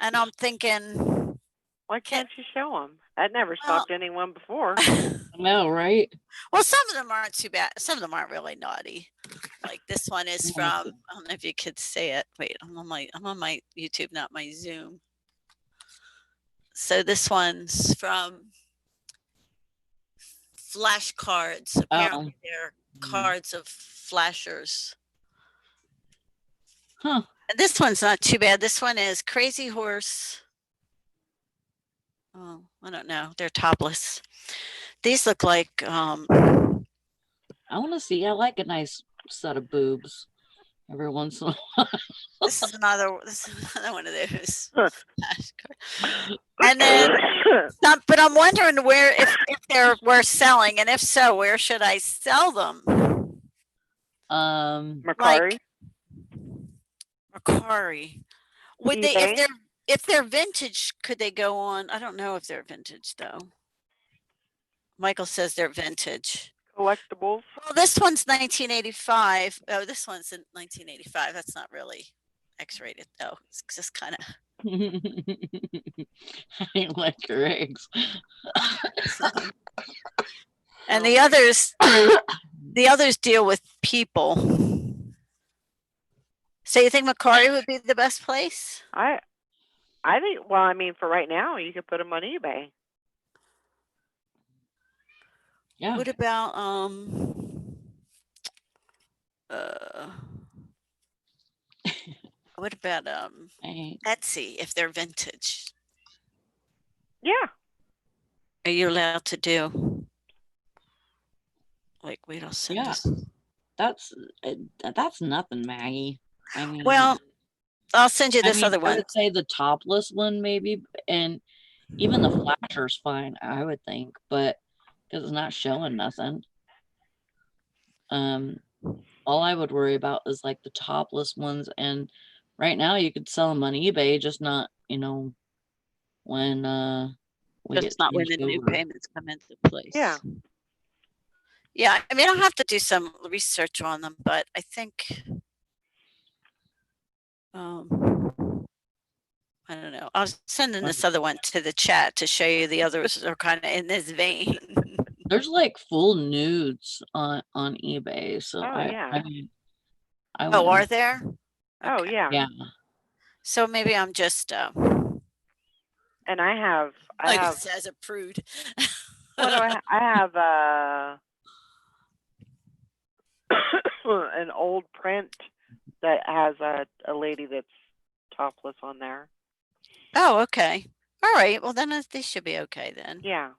And I'm thinking, Why can't you show them? That never stopped anyone before. I know, right? well, some of them aren't too bad. Some of them aren't really naughty. Like this one is Mm. from, I don't know if you could see it. Wait, I'm on my YouTube, not my Zoom. So this one's from flashcards. Apparently they're cards of flashers. Huh. And this one's not too bad. This one is Crazy Horse. Oh, I don't know. They're topless. These look like I want to see. I like a nice set of boobs every once in a while. this is another one of those. flashcards. And then but I'm wondering where if they're worth selling, and if so, where should I sell them? Macari. Macari. Would they eBay? if they're vintage, could they go on? I don't know if they're vintage though. Michael says they're vintage. Collectibles. Well, this one's 1985. Oh, this one's in 1985. That's not really X-rated though. It's just kind of. I like your eggs. And the others deal with people. So you think Macari would be the best place? I think. Well, I mean, for right now, you could put them on eBay. Yeah. What about what about Etsy if they're vintage? Yeah. Are you allowed to do? Like, wait, I'll send this. That's nothing, Maggie. I mean, Well, I'll send you this other I one. would say the topless one maybe, and even the flasher's fine, I would think, but because it's not showing nothing. All I would worry about is like the topless ones, and right now you could sell them on eBay, just not, when we Just not when the changed new over. payments come into place. Yeah. Yeah, I mean, I'll have to do some research on them, but I think I don't know. I was sending this other one to the chat to show you the others are kind of in this vein. There's like full nudes on eBay, so yeah. I mean, I Oh, wouldn't- are there? Oh, Okay. yeah. yeah. So maybe I'm just And I have. as a prude. What do I? I have an old print that has a lady that's topless on there. Oh, okay. All right. Well, then they should be okay then. Yeah.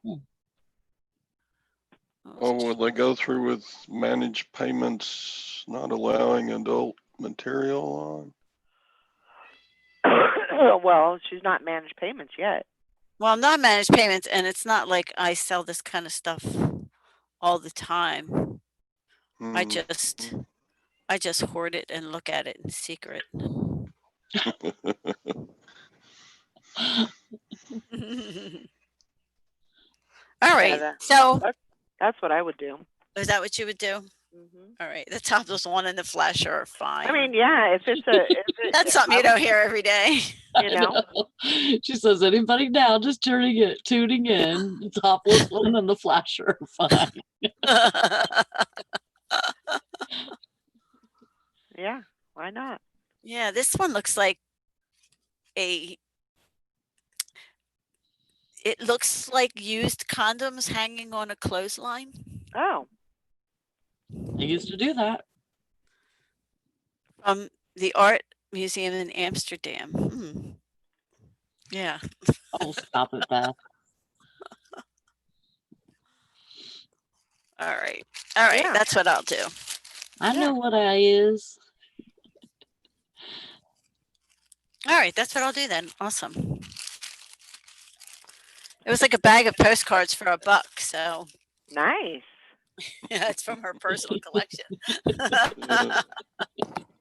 Oh, will they go through with managed payments not allowing adult material on? Well, she's not managed payments yet. Well, not managed payments, and it's not like I sell this kind of stuff all the time. I just hoard it and look at it in secret. All right. So that's what I would do. Is that what you would do? Mm-hmm. All right. The topless one and the flasher are fine. I mean, yeah, if it's that's something you don't hear every day. You know? She says, anybody now just tuning in, the topless one and the flasher are fine. Yeah, why not? Yeah, this one looks like it looks like used condoms hanging on a clothesline. Oh. I used to do that. From the Art Museum in Amsterdam. Yeah. Oh, stop it, Beth. All right. Yeah. That's what I'll do. I know what I is. All right, that's what I'll do then. Awesome. It was like a bag of postcards for $1, so Nice. yeah, it's from her personal collection.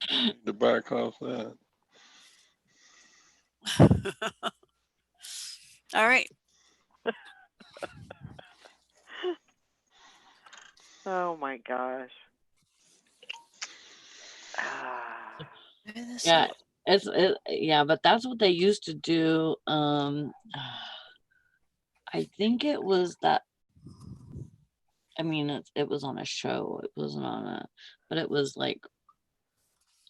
Yeah, to back off that. All right. Oh my gosh. Ah. Maybe this Yeah, will- yeah, but that's what they used to do. I think it was that. I mean, it was on a show. It wasn't on a, but it was like,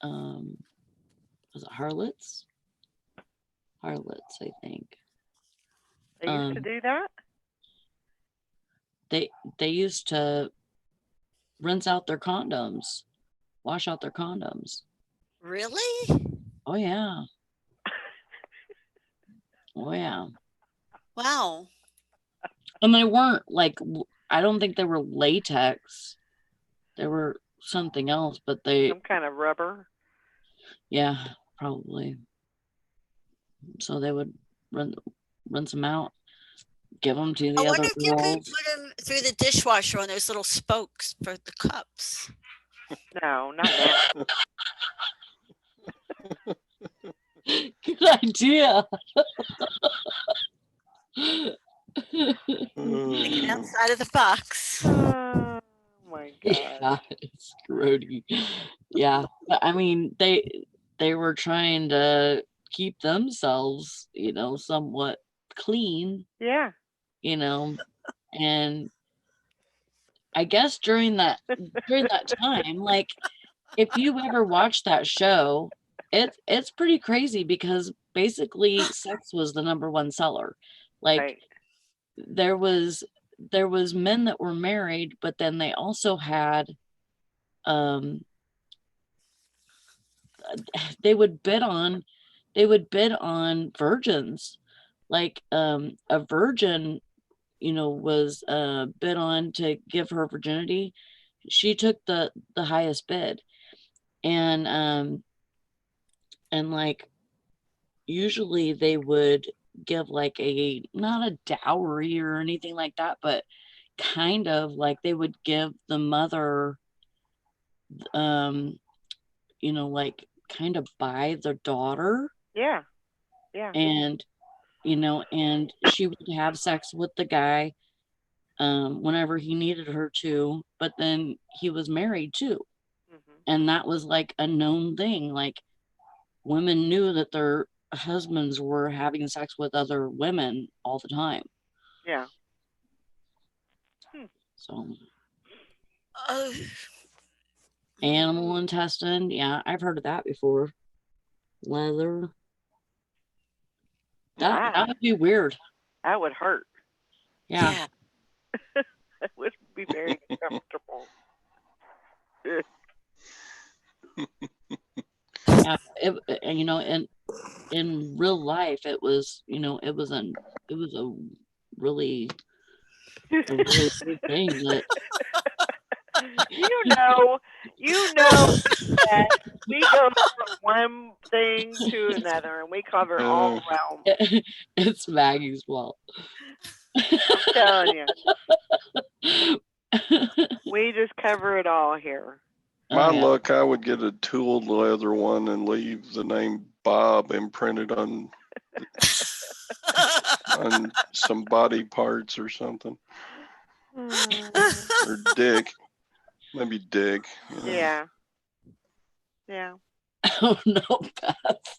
was it Harlots? Harlots, I think. They used to do that? They used to rinse out their condoms, wash out their condoms. Really? Oh yeah. Oh yeah. Wow. And they weren't like, I don't think they were latex. They were something else, but they, Some kind of rubber? yeah, probably. So they would rinse them out, give them to I the other wonder if you could girls. put them through the dishwasher on those little spokes for the cups. No, not now. Good idea. Thinking outside of the box. Oh my gosh. Yeah, it's grody. Yeah, but I mean, they were trying to keep themselves, somewhat clean, Yeah. and I guess during that time, like if you ever watched that show, it's pretty crazy because basically sex was the number one seller. Like Right. there was men that were married, but then they also had they would bid on virgins. Like a virgin, was bid on to give her virginity. She took the highest bid, and like usually they would give like a, not a dowry or anything like that, but kind of like they would give the mother like kind of buy the daughter. Yeah. Yeah. And and she would have sex with the guy whenever he needed her to, but then he was married too. Hmm. And that was like a known thing. Like women knew that their husbands were having sex with other women all the time. Yeah. So Oh. animal intestine, yeah, I've heard of that before. Leather. That Wow. would be weird. That would hurt. Yeah. That would be very uncomfortable. Yeah. In real life, it was a really big thing that you know that we go from one thing to another and we cover all realms. it's Maggie's fault. I'm telling you. We just cover it all here. My yeah. luck, I would get a tooled leather one and leave the name Bob imprinted on some body parts or something. Or Dick. Maybe Dick. Yeah. Yeah. Oh no, Beth.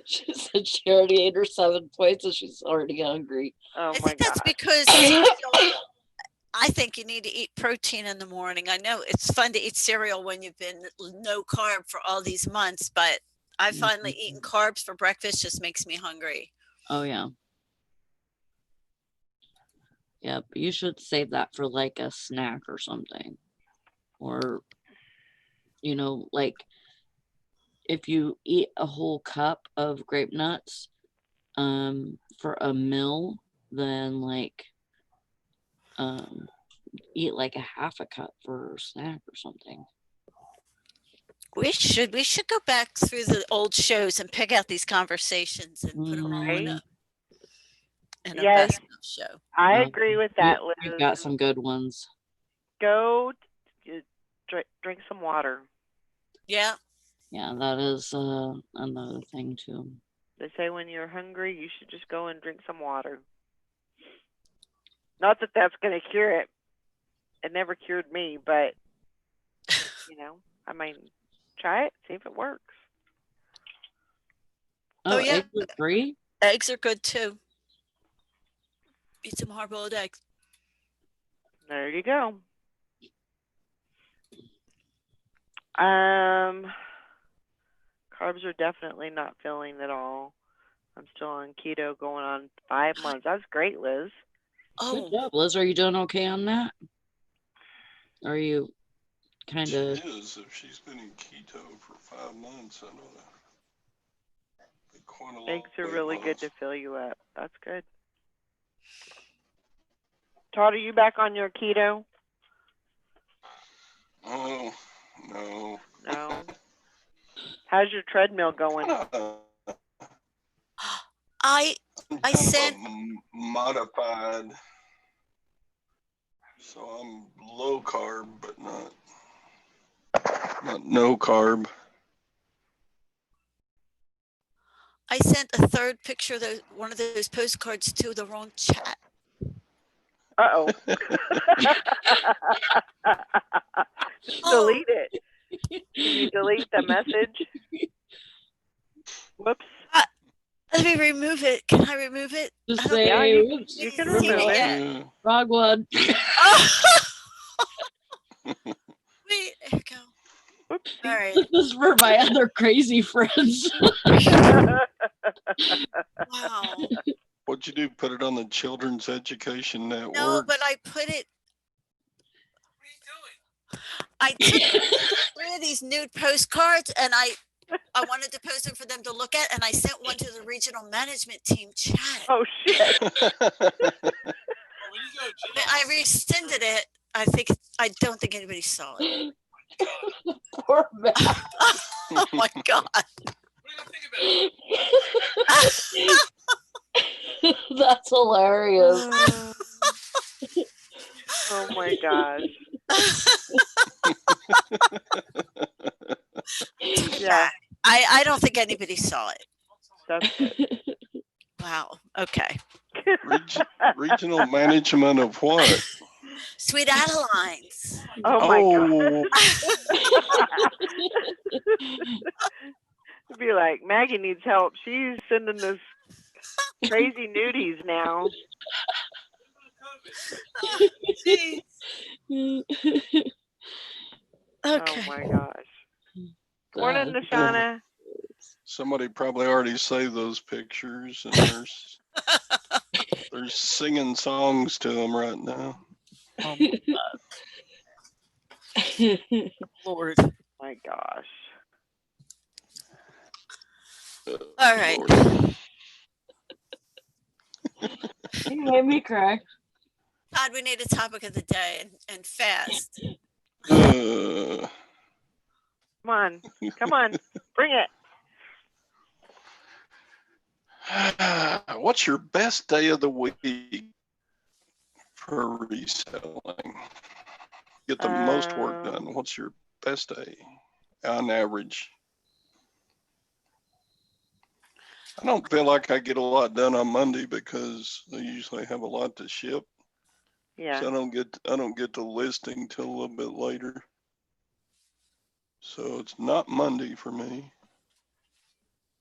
She said she already ate her 7 points and she's already hungry. Oh I my think that's god. because I think you need to eat protein in the morning. I know it's fun to eat cereal when you've been no carb for all these months, but I finally eaten carbs for breakfast just makes me hungry. Oh yeah. Yep, you should save that for like a snack or something. Or like if you eat a whole cup of grape nuts for a meal, then like eat like a half a cup for a snack or something. We should go back through the old shows and pick out these conversations and put them all in Right. in a Yes. best of show. I Well, agree with that, We've Liz. got some good ones. Go drink some water. Yeah. Yeah, that is another thing too. They say when you're hungry, you should just go and drink some water. Not that that's going to cure it. It never cured me, but, I mean, try it, see if it works. Oh, yeah. Eggs are free? Eggs are good too. Eat some hard-boiled eggs. There you go. Carbs are definitely not feeling at all. I'm still on keto going on 5 months. That's great, Liz. Oh, Good job, Liz. Are you doing okay on that? Are you kind She of? is. If she's been in keto for 5 months, I know that. Quite a lot Eggs are weight really good loss. to fill you up. That's good. Todd, are you back on your keto? Oh, no. No. How's your treadmill going? I I sent- modified, so I'm low carb, but not no carb. I sent a third picture of one of those postcards to the wrong chat. Uh-oh. Just delete it. Can you delete the message? Whoops. Let me remove it. Can I remove it? Just I don't- say, Yeah, "Oops, you can remove remove it. it. Yeah. wrong one." Wait, there you go. Whoops. All right. This is for my other crazy friends. Wow. What'd you do? Put it on the Children's Education Network? No, but I put it. I took 3 of these nude postcards and I wanted to post them for them to look at, and I sent one to the regional management team chat. Oh, shit. I rescinded it. I don't think anybody saw it. Poor man. Oh my God. That's hilarious. Oh, my gosh. Yeah, I don't think anybody saw it. that's good. Wow. Okay. Regional management of what? Sweet Adelines. Oh, my God. It'd be like, Maggie needs help. She's sending us crazy nudies now. Jeez. Okay. Oh, my gosh. Good morning, Nashana. Somebody probably already saved those pictures, and they're singing songs to them right now. Lord. My gosh. All right. Lord. You made me cry. Todd, we need a topic of the day and fast. Uh, Come on, bring it. What's your best day of the week for reselling? Get the most work done. What's your best day on average? I don't feel like I get a lot done on Monday because I usually have a lot to ship. Yeah. So I don't get the listing till a little bit later. So it's not Monday for me.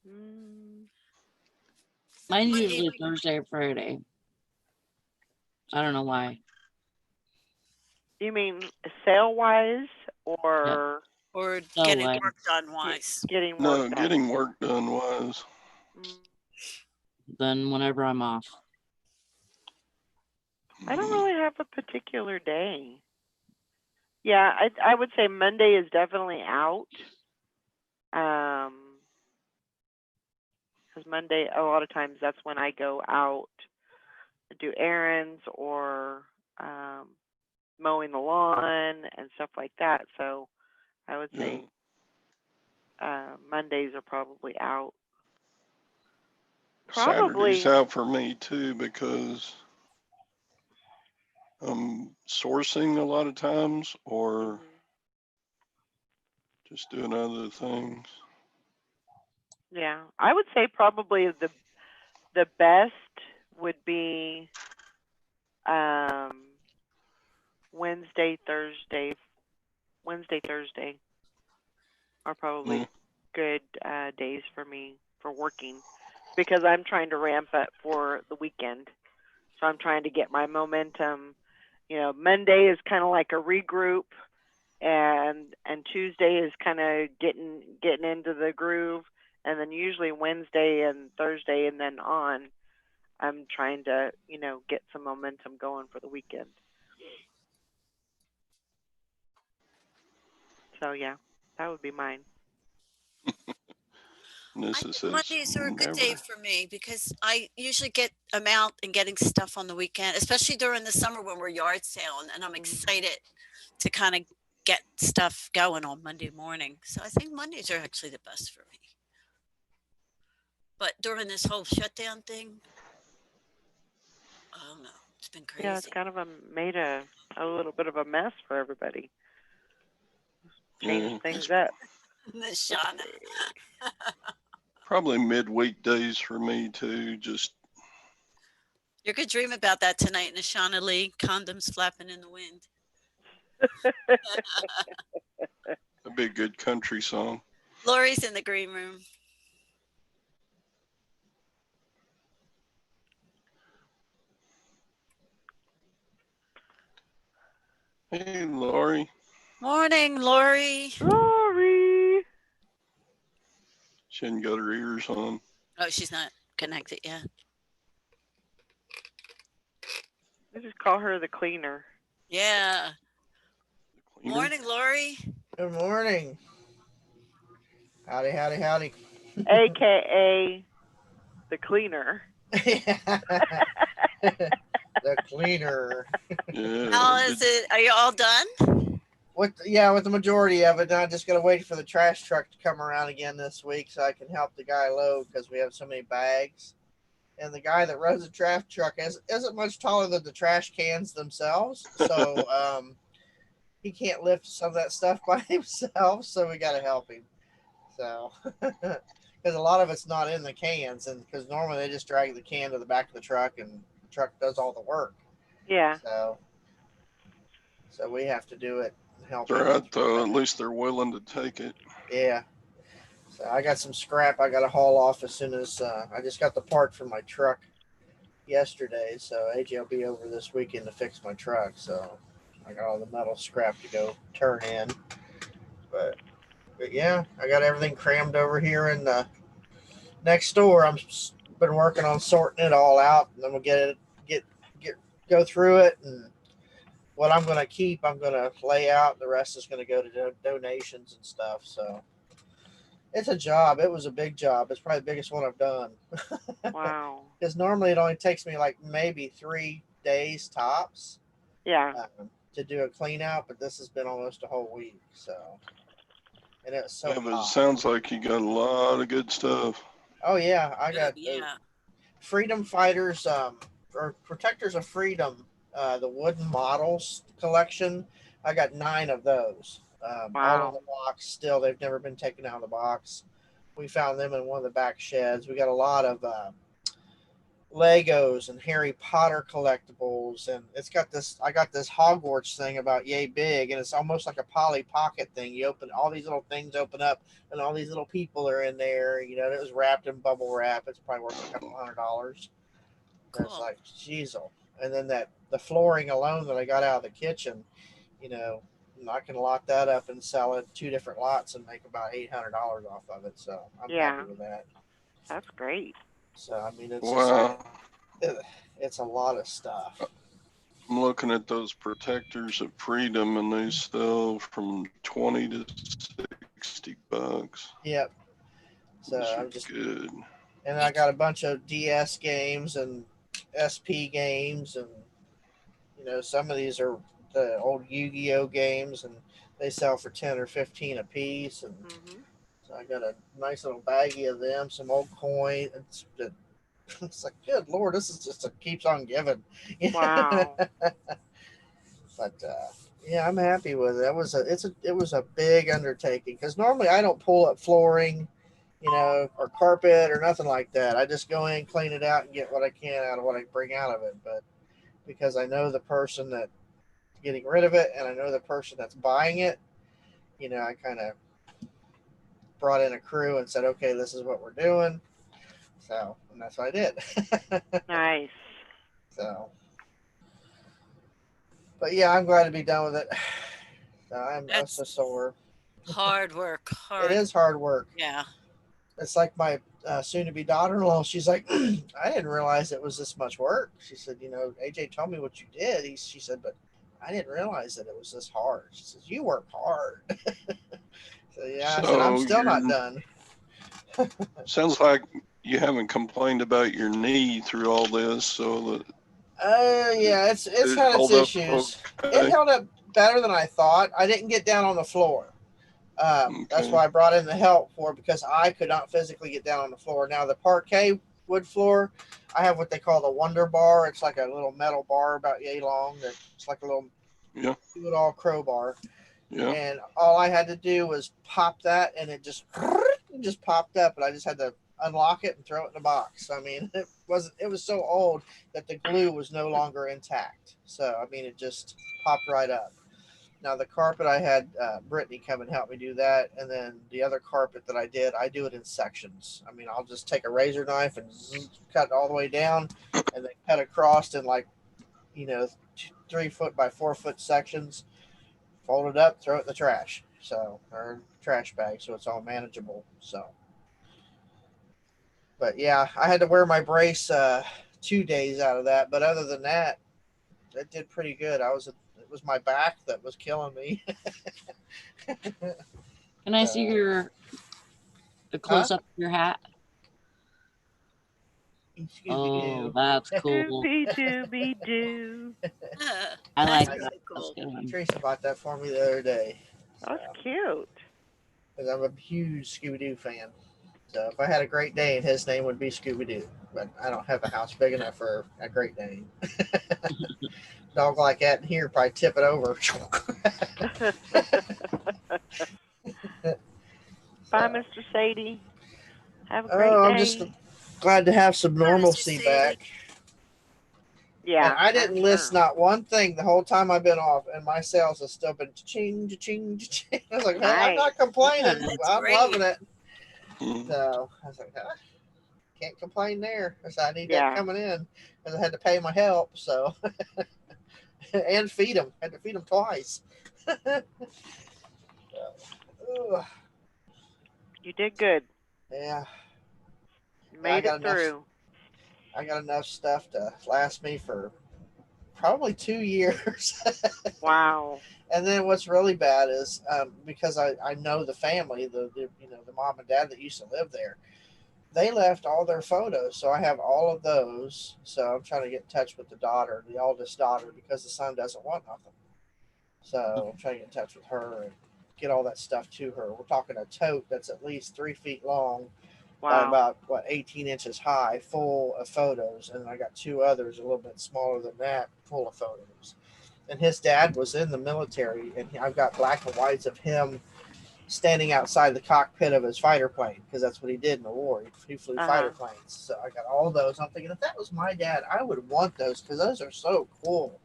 Mine's Monday, usually Thursday or Friday. I don't know why. You mean sale-wise or Or No getting way. work done wise. getting No, work done? getting work done was. Then whenever I'm off. I don't really have a particular day. Yeah, I would say Monday is definitely out. Because Monday, a lot of times that's when I go out to do errands or mowing the lawn and stuff like that. So I would say Mondays are probably out. Saturday's Probably. out for me too because I'm sourcing a lot of times or Mhm. just doing other things. Yeah, I would say probably the best would be um, Wednesday, Thursday. Wednesday, Thursday are probably Mm. good days for me for working because I'm trying to ramp up for the weekend. So I'm trying to get my momentum. You know, Monday is kind of like a regroup, and Tuesday is kind of getting into the groove, and then usually Wednesday and Thursday and then on, I'm trying to get some momentum going for the weekend. So yeah, that would be mine. And I this think says Mondays are a good day never. for me because I usually get I'm out and getting stuff on the weekend, especially during the summer when we're yard selling, and I'm excited to kind of get stuff going on Monday morning. So I think Mondays are actually the best for me. But during this whole shutdown thing, I don't know. It's been Yeah, it's crazy. kind of made a little bit of a mess for everybody. Changed Yeah, things up. Miss Let's Shauna. see. probably midweek days for me too. Just You're gonna dream about that tonight in the Shauna Lee, condoms flapping in the wind. a big good country song. Lori's in the green room. Hey, Lori. Morning, Lori. Rory. She hadn't got her ears on. Oh, she's not connected yet. I just call her the cleaner. Yeah. Cleaner. Morning, Lori. Good morning. Howdy, howdy, howdy. AKA the cleaner. The cleaner. Yeah. How is it? Are you all done? With the majority of it, I just gotta wait for the trash truck to come around again this week so I can help the guy load because we have so many bags. And the guy that runs the trash truck isn't much taller than the trash cans themselves, so he can't lift some of that stuff by himself. So we gotta help him. So because a lot of it's not in the cans, and because normally they just drag the can to the back of the truck and the truck does all the work. Yeah. So we have to do it and help They're him. out though. At least they're willing to take it. Yeah. So I got some scrap I got to haul off as soon as I just got the part for my truck yesterday. So AJ will be over this weekend to fix my truck. So I got all the metal scrap to go turn in. But yeah, I got everything crammed over here in the next door. I'm been working on sorting it all out, and then we'll get go through it, and what I'm going to keep, I'm going to lay out. The rest is going to go to donations and stuff. So it's a job. It was a big job. It's probably the biggest one I've done. Wow. Because normally it only takes me like maybe 3 days tops Yeah. to do a clean out, but this has been almost a whole week. So, and it's so Yeah, but it hot. sounds like you got a lot of good stuff. Oh yeah, I got Yeah. Freedom Fighters, or Protectors of Freedom, the wooden models collection. I got 9 of those. All in Wow. the box still. They've never been taken out of the box. We found them in one of the back sheds. We got a lot of Legos and Harry Potter collectibles, and it's got this. I got this Hogwarts thing about yay big, and it's almost like a Polly Pocket thing. You open all these little things, open up, and all these little people are in there. You know, and it was wrapped in bubble wrap. It's probably worth a couple $100. It's Cool. like jeez, and then the flooring alone that I got out of the kitchen, you know, I can lock that up and sell it 2 different lots and make about $800 off of it. So I'm Yeah. happy with that. That's great. So I mean, Wow. it's a lot of stuff. I'm looking at those Protectors of Freedom, and they sell from $20 to $60. Yep. So Those are I'm just, good. and I got a bunch of DS games and SP games, and some of these are the old Yu-Gi-Oh games, and they sell for 10 or 15 a piece, and Mhm. so I got a nice little baggie of them, some old coin. It's like, good Lord, this is just keeps on giving. Wow. But yeah, I'm happy with it. It was a big undertaking because normally I don't pull up flooring, or carpet or nothing like that. I just go in, clean it out, and get what I can out of what I bring out of it. But because I know the person that's getting rid of it, and I know the person that's buying it, I kind of brought in a crew and said, okay, this is what we're doing. So, and that's what I did. Nice. So, but yeah, I'm glad to be done with it. So I'm That's so sore. hard work. It is hard work. Yeah. It's like my soon-to-be daughter-in-law. She's like, I didn't realize it was this much work. She said, AJ told me what you did. She said, but I didn't realize that it was this hard. She says, you work hard. So yeah, I said, I'm So still not you're, done. sounds like you haven't complained about your knee through all this, so that Yeah, it's it had its held up issues. It okay. held up better than I thought. I didn't get down on the floor. That's Okay. why I brought in the help for, because I could not physically get down on the floor. Now the parquet wood floor, I have what they call the Wonder Bar. It's like a little metal bar about yay long. It's like a little Yeah. do-it-all crowbar. Yeah. And all I had to do was pop that, and it just popped up. And I just had to unlock it and throw it in the box. I mean, it was so old that the glue was no longer intact. So I mean, it just popped right up. Now the carpet, I had Brittany come and help me do that, and then the other carpet that I do it in sections. I mean, I'll just take a razor knife and cut it all the way down, and then cut across in 3 foot by 4 foot sections. Fold it up, throw it in the trash. So, or trash bag, so it's all manageable. So, but yeah, I had to wear my brace 2 days out of that. But other than that, it did pretty good. It was my back that was killing me. Can I see a close up of your hat? Oh, that's cool. Doobie doo. I like That's that. That's cool. a good one. Teresa bought that for me the other day. That's cute. Because I'm a huge Scooby Doo fan. So if I had a Great Dane, his name would be Scooby Doo. But I don't have a house big enough for a Great Dane. Dog like that in here probably tip it over. Bye, Mr. Sadie. Have a great day. I'm just glad to have some normalcy Sadie. back. Yeah. And I didn't I'm list sure. not one thing the whole time I've been off, and my sales have still been ching, ching, ching. I was like, hey, I'm not complaining. That's I'm great. loving it. Mhm. So I was like, can't complain there. I said, I need Yeah. that coming in because I had to pay my help. So and feed them. Had to feed them twice. Ugh. You did good. Yeah, You I made got it enough. through. I got enough stuff to last me for probably 2 years. Wow. And then what's really bad is because I know the family, the mom and dad that used to live there, they left all their photos. So I have all of those. So I'm trying to get in touch with the oldest daughter, because the son doesn't want nothing. So I'm trying to get in touch with her and get all that stuff to her. We're talking a tote that's at least 3 feet long by Wow. about 18 inches high, full of photos. And I got 2 others a little bit smaller than that, full of photos. And his dad was in the military, and I've got black and whites of him standing outside the cockpit of his fighter plane, because that's what he did in the war. He flew fighter planes. So I got all those. I'm thinking, if that was my dad, I would want those, because those are so cool.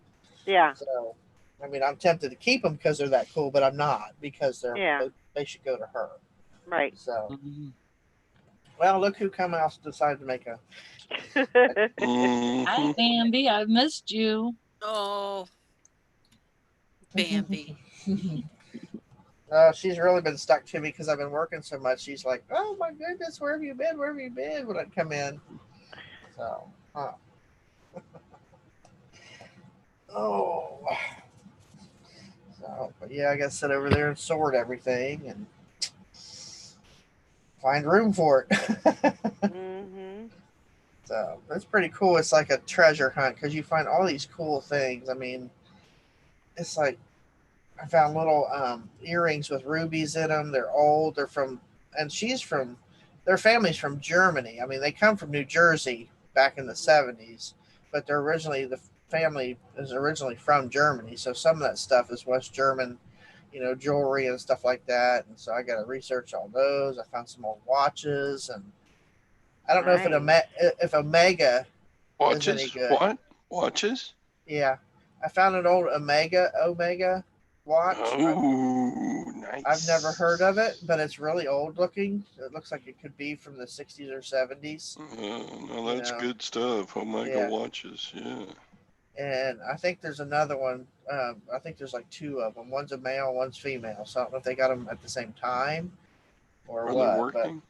Yeah. So, I mean, I'm tempted to keep them because they're that cool, but I'm not, because they should go to her. Right. So, Mhm. well, look who come out and decided to make a. Hi, Mhm. Bambi. I've missed you. Oh, Bambi. She's really been stuck to me because I've been working so much. She's like, "Oh my goodness, where have you been? Where have you been?" When I'd come in. So, oh, so but yeah, I got to sit over there and sort everything and find room for it. Mhm. So it's pretty cool. It's like a treasure hunt because you find all these cool things. I mean, it's like I found little earrings with rubies in them. They're old. They're from and their family's from Germany. I mean, they come from New Jersey back in the 70s, but the family is originally from Germany. So some of that stuff is West German, jewelry and stuff like that. And so I got to research all those. I found some old watches, and I don't know Nice. if Omega is any Watches? good. What? Watches? Yeah, I found an old Omega watch. Oh, I've never nice. heard of it, but it's really old looking. It looks like it could be from the 60s or 70s. No, You that's know, good stuff. Omega yeah. watches. Yeah. And I think there's another one. I think there's like two of them. One's a male, one's female. So I don't know if they got them at the same time or Are they what. But working?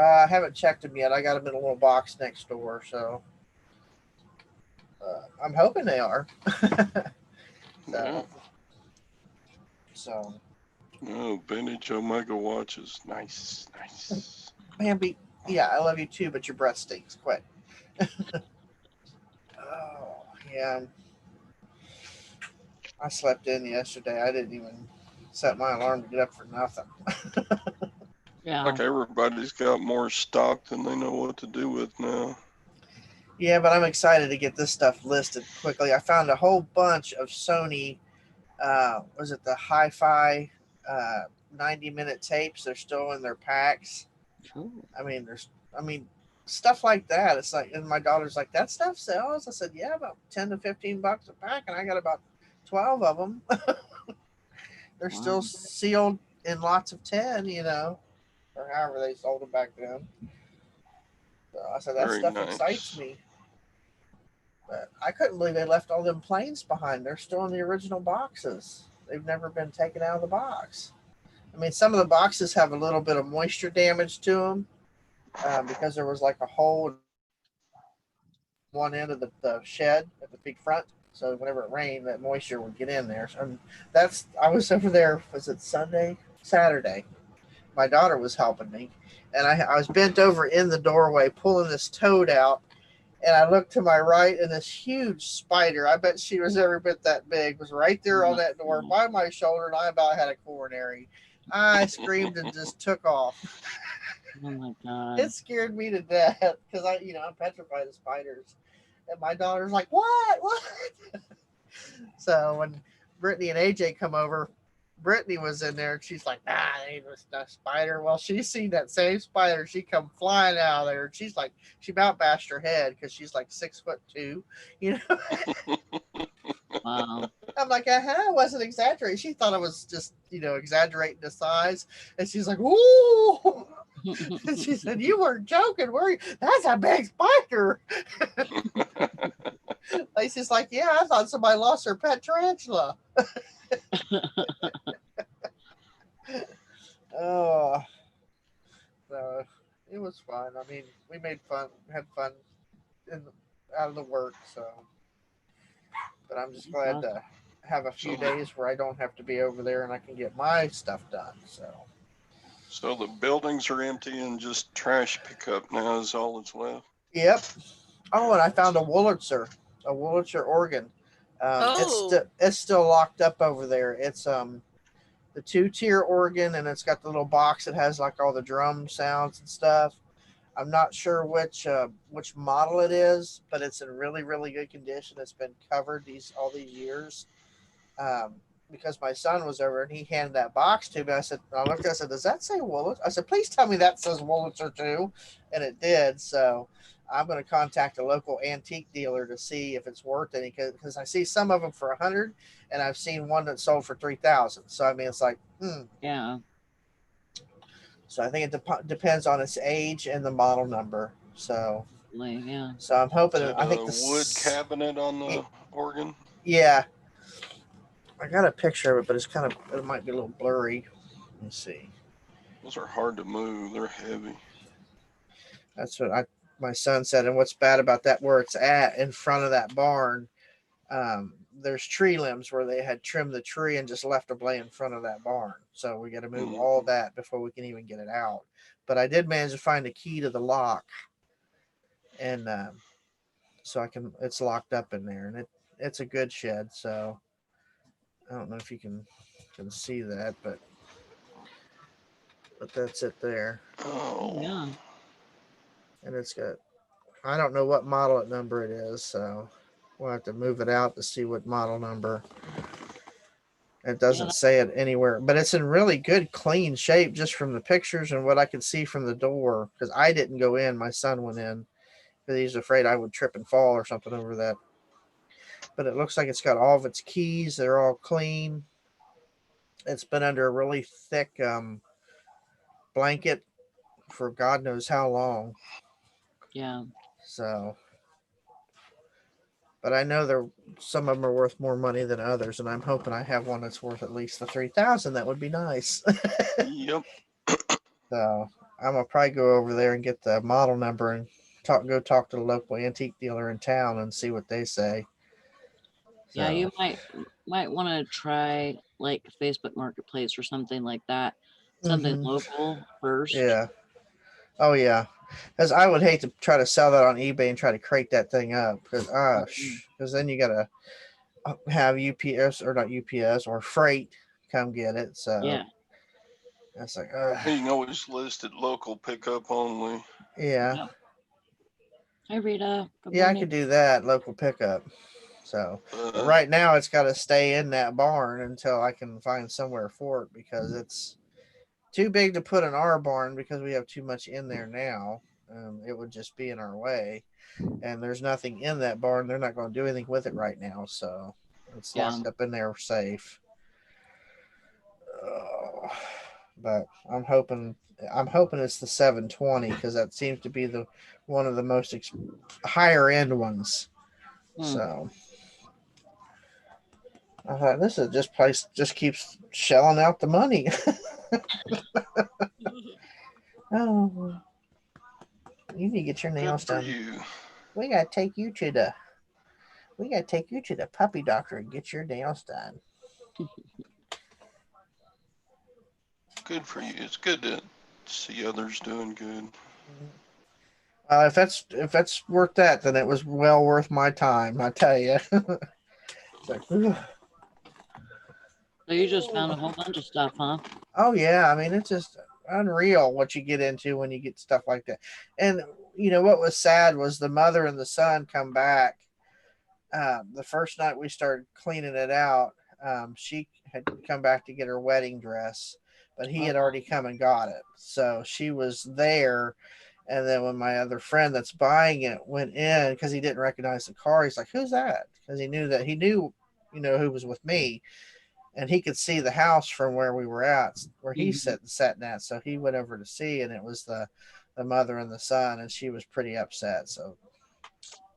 I haven't checked them yet. I got them in a little box next door. So I'm hoping they are. Yeah. So No, vintage Omega watches. Nice. Bambi, yeah, I love you too, but your breath stinks. Quit. Oh, yeah. I slept in yesterday. I didn't even set my alarm to get up for nothing. Yeah. Like everybody's got more stock than they know what to do with now. Yeah, but I'm excited to get this stuff listed quickly. I found a whole bunch of Sony, was it the Hi-Fi 90-minute tapes? They're still in their packs. Cool. I mean, stuff like that. It's like, and my daughter's like, that stuff sells. I said, yeah, about 10 to 15 bucks a pack, and I got about 12 of them. They're still Wow. sealed in lots of 10, or however they sold them back then. So I said, that Very stuff excites nice. me. But I couldn't believe they left all them planes behind. They're still in the original boxes. They've never been taken out of the box. I mean, some of the boxes have a little bit of moisture damage to them because there was like a hole in one end of the shed at the big front. So whenever it rained, that moisture would get in there. And I was over there, was it Saturday? My daughter was helping me. And I was bent over in the doorway pulling this toad out. And I looked to my right, and this huge spider, I bet she was every bit that big, was right Oh there on my that door goodness. by my shoulder, and I about had a coronary. I screamed and just took off. Oh my God. It scared me to death because I'm petrified of spiders. And my daughter's like, "What? What?" So when Brittany and AJ come over, Brittany was in there and she's like, "Nah, it ain't no spider." Well, she seen that same spider. She come flying out of there. She's like, she about bashed her head because she's like 6'2". Wow. I'm like, I wasn't exaggerating. She thought I was just, exaggerating the size. And she's like, "Ooh." And she said, "You weren't joking, were you? That's a big spider." Lacey's like, "Yeah, I thought somebody lost their pet tarantula." Oh, so it was fun. I mean, we had fun out of the work. So, but I'm just glad Awesome. to have a few So, days where I don't have to be over there and I can get my stuff done. so the buildings are empty and just trash pickup now is all that's left. Yep. Oh, and I found a Wurlitzer organ. Oh, It's still locked up over there. It's the 2-tier organ, and it's got the little box that has like all the drum sounds and stuff. I'm not sure which model it is, but it's in really really good condition. It's been covered all these years. Um, because my son was over and he handed that box to me. I looked. I said, "Does that say Wurlitzer?" I said, "Please tell me that says Wurlitzer too," and it did. So I'm going to contact a local antique dealer to see if it's worth any because I see some of them for 100, and I've seen one that sold for 3,000. So I mean, it's like, Yeah. So I think it depends on its age and the model number. So Yeah. I'm hoping. Is it I think a wood cabinet on the organ? Yeah, I got a picture of it, but it might be a little blurry. Let me see. Those are hard to move. They're heavy. That's what my son said. And what's bad about that, where it's at in front of that barn, there's tree limbs where they had trimmed the tree and just left them lay in front of that barn. So we got to move all that before we can even get it out. But I did manage to find a key to the lock, and so it's locked up in there, and it's a good shed. So I don't know if you can see that, but but that's it there. Oh, Yeah. And it's got, I don't know what model number it is, so we'll have to move it out to see what model number. It doesn't say it anywhere, but it's in really good, clean shape just from the pictures and what I could see from the door. Because I didn't go in, my son went in because he's afraid I would trip and fall or something over that. But it looks like it's got all of its keys; they're all clean. It's been under a really thick blanket for God knows how long. Yeah. So, but I know some of them are worth more money than others, and I'm hoping I have one that's worth at least the 3,000. That would be nice. yep. So I'm gonna probably go over there and get the model number and go talk to the local antique dealer in town and see what they say. Yeah, So, you might want to try like Facebook Marketplace or something like that. Something mhm. local first. Yeah. Oh yeah. Because I would hate to try to sell that on eBay and try to crate that thing up because then you gotta have UPS or not UPS or freight come get it. So Yeah. that's like, You can always list it local pickup only. yeah. Hi Rita. Good Yeah, I morning. could do that local pickup. So, but right now it's got to stay in that barn until I can find somewhere for it because it's too big to put in our barn because we have too much in there now. It would just be in our way, and there's nothing in that barn. They're not going to do anything with it right now, so it's locked up in there safe. But I'm hoping it's the 720 because that seems to be the one of the most higher end ones. So I thought this is just place just keeps shelling out the money. Oh, you need to get your nails Good for done. you. We gotta take you to the puppy doctor and get your nails done. Good for you. It's good to see others doing good. If that's worth that, then it was well worth my time. I tell you. It's like, ugh. So you just found a whole bunch of stuff, huh? Oh yeah, I mean it's just unreal what you get into when you get stuff like that. And you know what was sad was the mother and the son come back. The first night we started cleaning it out, she had come back to get her wedding dress, but he had already come and got it. So she was there. And then when my other friend that's buying it went in because he didn't recognize the car, he's like, "Who's that?" Because he knew, who was with me, and he could see the house from where we were at, where he sat at. So he went over to see, and it was the mother and the son, and she was pretty upset. So,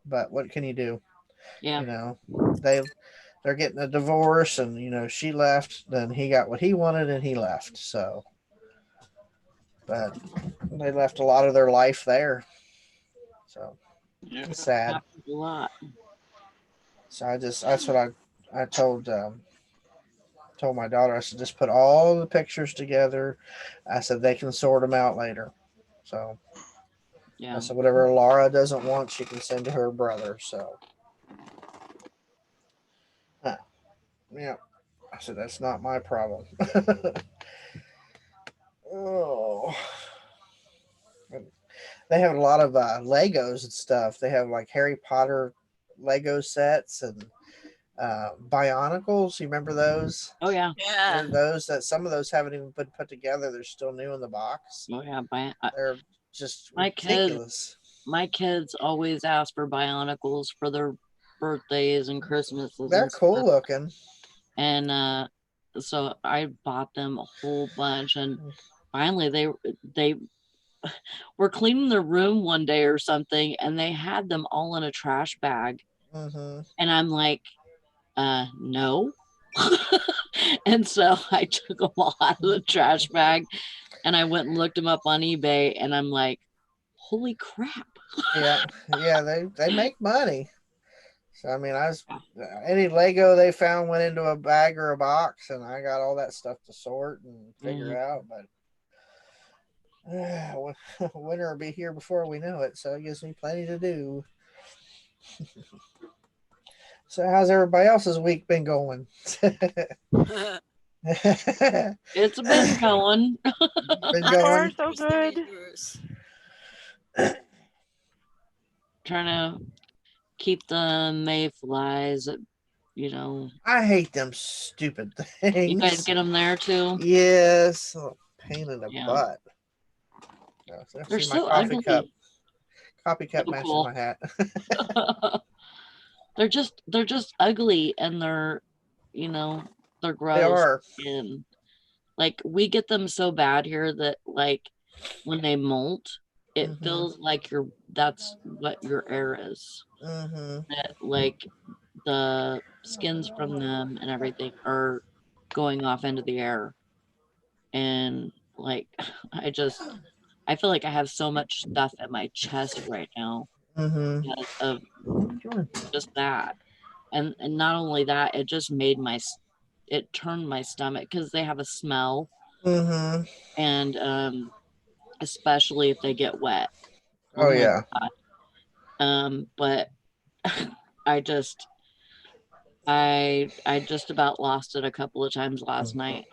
but what can you do? Yeah. You know, they're getting a divorce, and she left, then he got what he wanted, and he left. So, but they left a lot of their life there. So Yeah. it's sad. Happens a lot. So that's what I told my daughter. I said, just put all the pictures together. I said they can sort them out later. So Yeah. I said whatever Laura doesn't want, she can send to her brother. So yeah, I said that's not my problem. Oh, they have a lot of Legos and stuff. They have like Harry Potter Lego sets and Bionicles. You remember those? Oh yeah. Yeah. Some of those haven't even been put together. They're still new in the box. Oh yeah. They're just My ridiculous. My kids always ask for Bionicles for their birthdays and Christmases. They're and cool stuff. looking. And so I bought them a whole bunch, and finally they were cleaning their room one day or something, and they had them all in a trash bag. Mm-hmm. And I'm like, no. And so I took them all out of the trash bag, and I went and looked them up on eBay, and I'm like, holy crap. Yeah, they make money. So I mean, any Lego they found went into a bag or a box, and I got all that stuff to sort and figure out. But winter will be here before we know it, so it gives me plenty to do. So how's everybody else's week been going? Been It's been going. So far, going. so Bruce, the good. Maid Bruce. Trying to keep the mayflies, you know. I hate them stupid You guys things. get them there too? Yes, oh, pain in the Yeah. butt. Oh, so They're see my so coffee cup. ugly. Coffee cup Oh, matching cool. my hat. they're just ugly, and they're, they're They gross. are. And like we get them so bad here that like when they molt, it Mhm. feels like that's what your air is. Mm-hmm. That like the skins from them and everything are going off into the air. And like I feel like I have so much stuff at my chest right now Mm-hmm. because of just that. And not only that, it just made it turned my stomach because they have a smell. Mm-hmm. And especially if they get wet. Oh My yeah. God. But I just just about lost it a couple of times last night.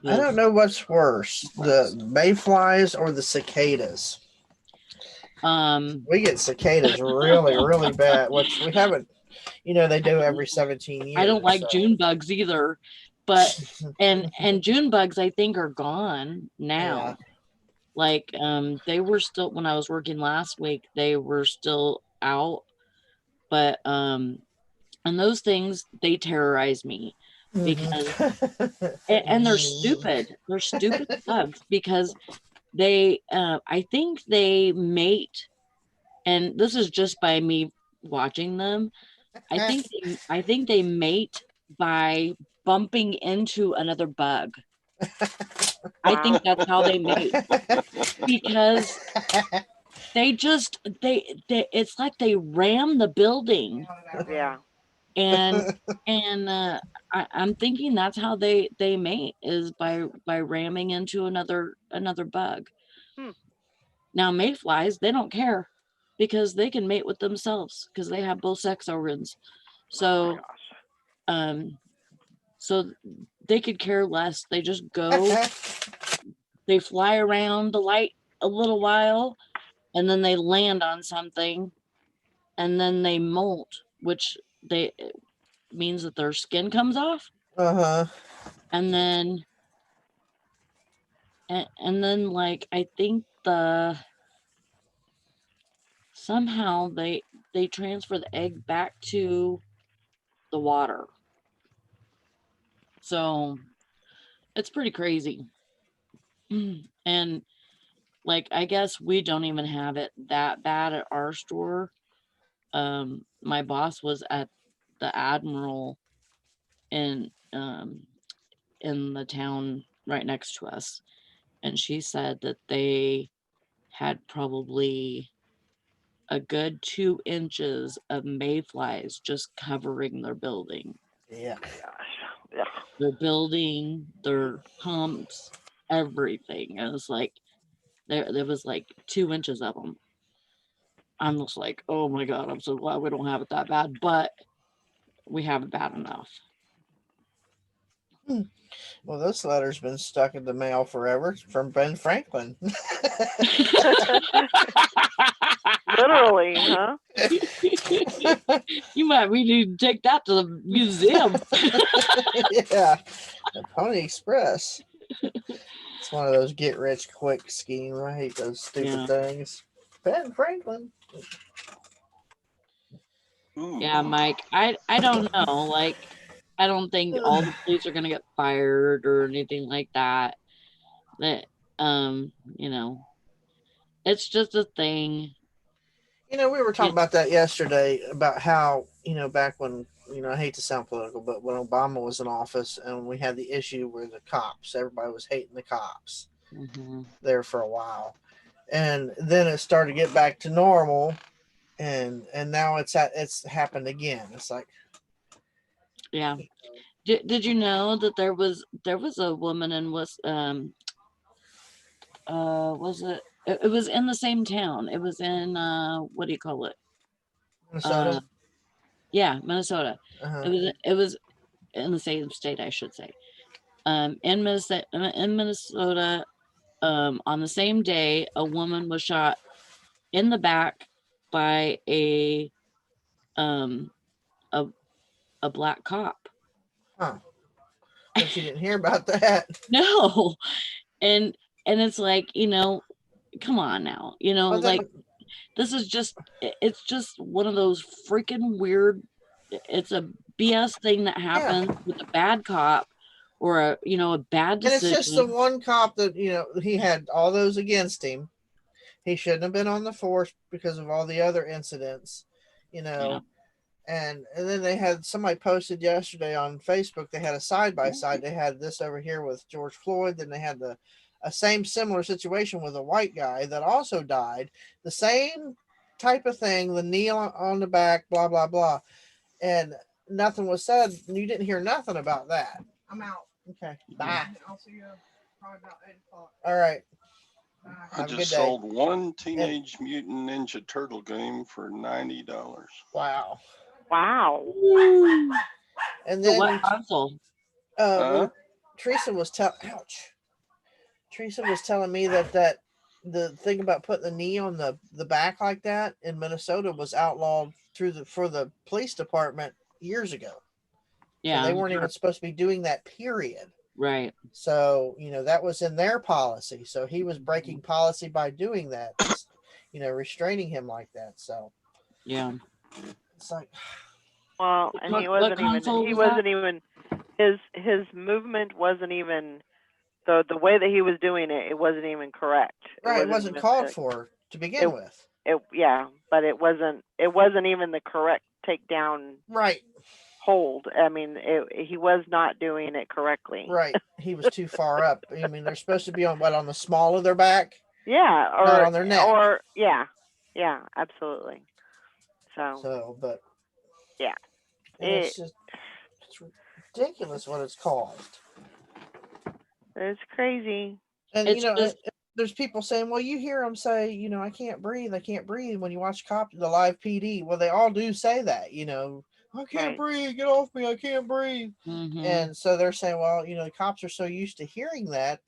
I don't know what's worse, the mayflies or the cicadas. We get cicadas really, really bad, which we haven't. They do every 17 years. I don't like so. June bugs either, but and June bugs I think are gone now. Yeah. Like they were still, when I was working last week, they were still out, but and those things, they terrorize me because and they're stupid. They're stupid bugs because they I think they mate, and this is just by me watching them. I think they mate by bumping into another bug. I think that's how they mate, because they it's like they ram the building. Yeah. And I'm thinking that's how they mate, is by ramming into another bug. Hmm. Now mayflies, they don't care because they can mate with themselves because they have both sex organs. Oh So my gosh. so they could care less. They just go, they fly around the light a little while, and then they land on something, and then they molt, which means that their skin comes off. Uh-huh. And then like I think somehow they transfer the egg back to the water. So it's pretty crazy. And like I guess we don't even have it that bad at our store. My boss was at the Admiral in the town right next to us, and she said that they had probably a good 2 inches of mayflies just covering their building. Yeah. Gosh. Yeah. Their building, their pumps, everything. And it's like there was like 2 inches of them. I'm just like, oh my God, I'm so glad we don't have it that bad, but we have it bad enough. Well, this letter's been stuck in the mail forever from Ben Franklin. Literally, huh? You might need to take that to the museum. Yeah. The Pony Express. It's one of those get rich quick scheme. I hate those stupid things. Ben Franklin. Ooh. Yeah, Mike, I don't know. Like, I don't think all the police are gonna get fired or anything like that. That it's just a thing. We were talking about that yesterday, about how, back when, I hate to sound political, but when Obama was in office and we had the issue where the cops, everybody was hating the cops there for a while. And then it started to get back to normal, and now it's happened again. It's like, yeah. Did you know that there was a woman in was it was in the same town. It was in what do you call it? Minnesota. Yeah, Minnesota. Uh-huh. It was in the same state, I should say. in Minnesota, on the same day, a woman was shot in the back by a black cop. Huh. But you didn't hear about that. No. And it's like, come on now, Well, then, like this is just, it's just one of those freaking weird, it's a BS thing that happens with a bad cop or a bad and it's decision. just the one cop that, he had all those against him. He shouldn't have been on the force because of all the other incidents, Yeah. And then they had somebody posted yesterday on Facebook. They had a side by side. They had this over here with George Floyd. Then they had a same similar situation with a white guy that also died. The same type of thing. The knee on the back. Blah blah blah. And nothing was said. You didn't hear nothing about that. I'm out. Okay. Bye. I'll see you probably about 8 o'clock. All right. I Have a good just day. sold one Teenage Mutant Ninja Turtle game for $90. Wow. Wow. And So then what console? well, Teresa was telling me that the thing about putting the knee on the back like that in Minnesota was outlawed for the police department years ago. Yeah. So they weren't even supposed to be doing that, period. Right. So, that was in their policy. So he was breaking policy by doing that, restraining him like that. So Yeah. it's like, Well, and he What wasn't even, console he was wasn't even, his movement wasn't even, the way that he was doing it, it wasn't even correct. right. It wasn't even called for to begin with. Yeah, but it wasn't even the correct takedown Right. hold. I mean, he was not doing it correctly. Right. He was too far up. I mean, they're supposed to be on the small of their back. Yeah, or not on their neck. Or yeah, absolutely. So but yeah, it's ridiculous what it's caused. It's crazy. And It's there's people saying, well, you hear them say, I can't breathe when you watch the live PD. Well, they all do say that, I can't breathe, get off me, I can't breathe. Mhm. And so they're saying, well, the cops are so used to hearing that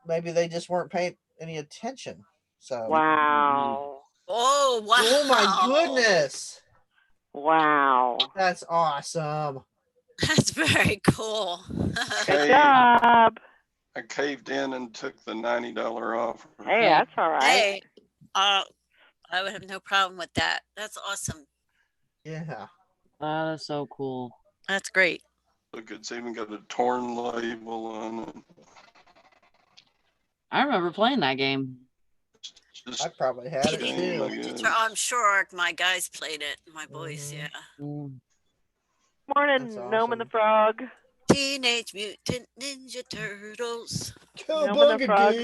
maybe they just weren't paying any attention. So Wow. Oh, wow. Oh my goodness. Wow. That's awesome. That's very cool. Good job. I caved in and took the $90 offer. Hey, that's all right. Hey, I would have no problem with that. That's awesome. Yeah. That is so cool. That's great. Look, it's even got a torn label on it. I remember playing that game. I probably had it too. I'm sure my guys played it. My boys, yeah. Mm. Morning, That's Gnome and the awesome. Frog. Teenage Mutant Ninja Turtles. Gnome and the Frog.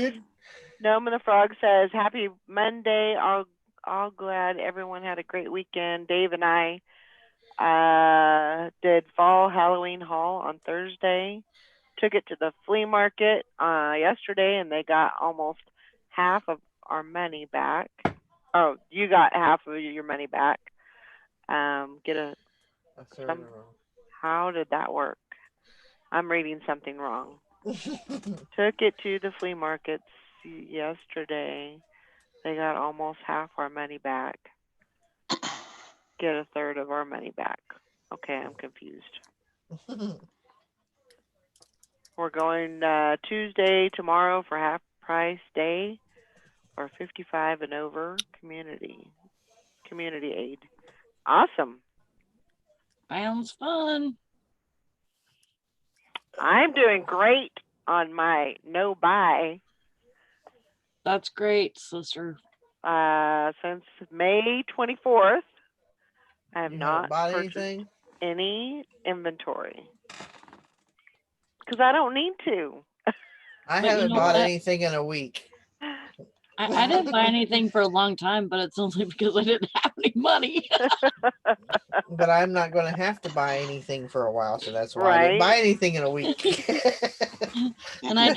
Gnome and the Frog says, "Happy Monday. All glad everyone had a great weekend. Dave and I did fall Halloween haul on Thursday. Took it to the flea market yesterday, and they got almost half of our money back. Oh, you got half of your money back. How did that work? I'm reading something wrong. Took it to the flea markets yesterday. They got almost half our money back. Get a third of our money back. Okay, I'm confused. We're going Tuesday tomorrow for half price day for 55 and over community aid. Awesome. Sounds fun. I'm doing great on my no buy. That's great, sister. Since May 24th, I have You not haven't bought purchased anything? any inventory because I don't need to. I But haven't you know bought what? anything in a week. I didn't buy anything for a long time, but it's only because I didn't have any money. But I'm not going to have to buy anything for a while, so that's why I didn't buy anything in a week. And I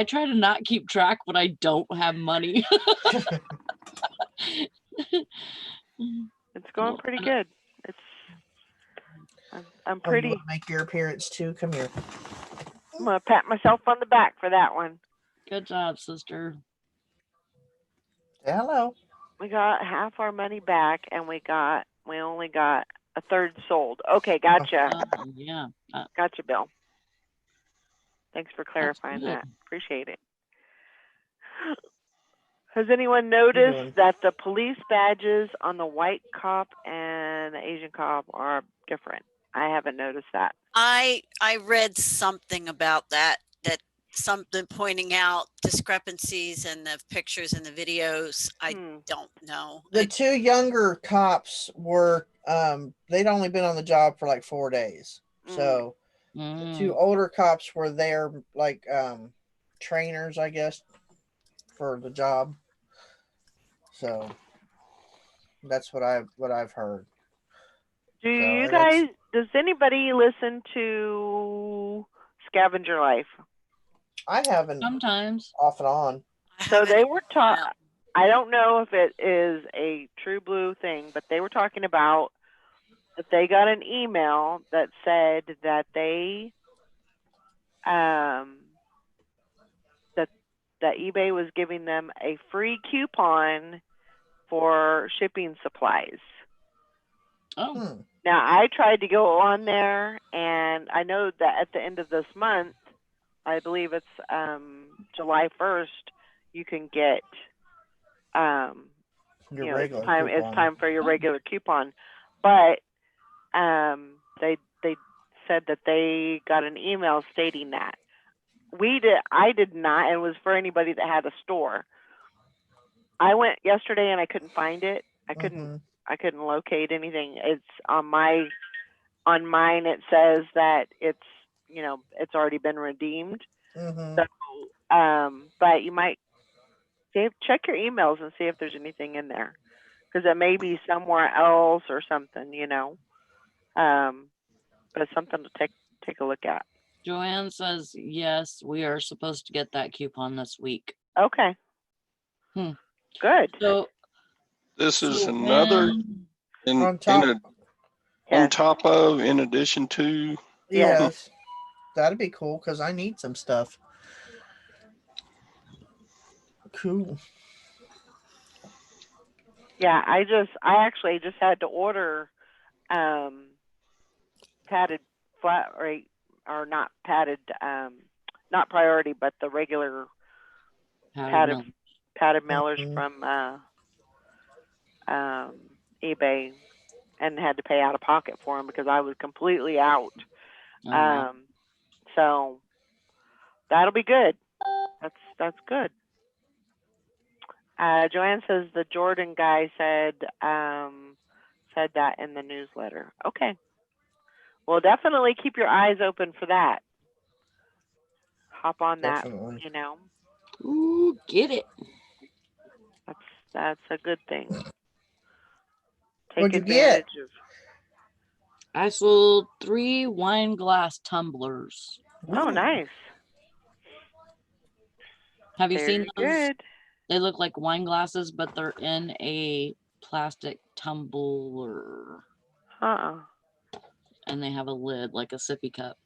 try to not keep track when I don't have money. It's going pretty good. I'm Oh, you pretty. wanna make your appearance too? Come here. I'm gonna pat myself on the back for that one. Good job, sister. Say hello. We got half our money back, and we only got a third sold. Okay, gotcha. Yeah. Gotcha, Bill. Thanks for That's clarifying good. that. Appreciate it. Has anyone you noticed doing? that the police badges on the white cop and the Asian cop are different? I haven't noticed that. I read something about that something pointing out discrepancies in the pictures and the videos. I don't know. The two younger cops were they'd only been on the job for like 4 days. So the two older cops were there like trainers, I guess, for the job. So that's what I've heard. Does anybody listen to Scavenger Life? I haven't. Sometimes. Off and on. So they were talking. I don't know if it is a True Blue thing, but they were talking about that they got an email that said that they that eBay was giving them a free coupon for shipping supplies. Oh. Now I tried to go on there, and I know that at the end of this month, I believe it's July 1st, you can get it's time for your regular coupon. But they said that they got an email stating that. I did not, and it was for anybody that had a store. I went yesterday and I couldn't find it. I couldn't locate anything. It's on mine it says that it's already been redeemed. So but you might check your emails and see if there's anything in there, because it may be somewhere else or something, but it's something to take a look at. Joanne says yes, we are supposed to get that coupon this week. Okay. Good. So this is another in addition to. Yes. That'd be cool because I need some stuff. Cool. Yeah, I actually just had to order padded flat rate, or not padded, not priority, but the regular padded mailers from eBay, and had to pay out of pocket for them because I was completely out. So that'll be good. That's good. Joanne says the Jordan guy said that in the newsletter. Okay. Well, definitely keep your eyes open for that. Hop on Definitely. that, Ooh, get it. That's a good thing. What'd you get? I sold 3 wine glass tumblers. Oh, nice. Have you seen those? Good. They look like wine glasses, but they're in a plastic tumbler. And they have a lid like a sippy cup.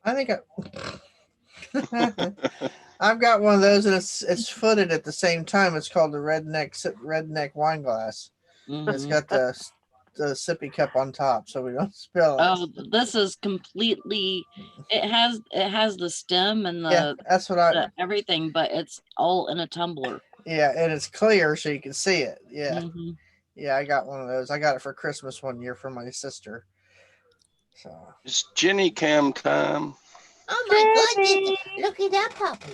I think I've got one of those, and it's footed at the same time. It's called the redneck wine glass. It's got the sippy cup on top, so we don't spill it. Oh, this is completely. It has the stem and that's what everything, but it's all in a tumbler. Yeah, and it's clear so you can see it. Yeah, Mm-hmm. Yeah, I got one of those. I got it for Christmas one year from my sister. So it's Jenny Cam time. Oh my goodness! Look at that puppy.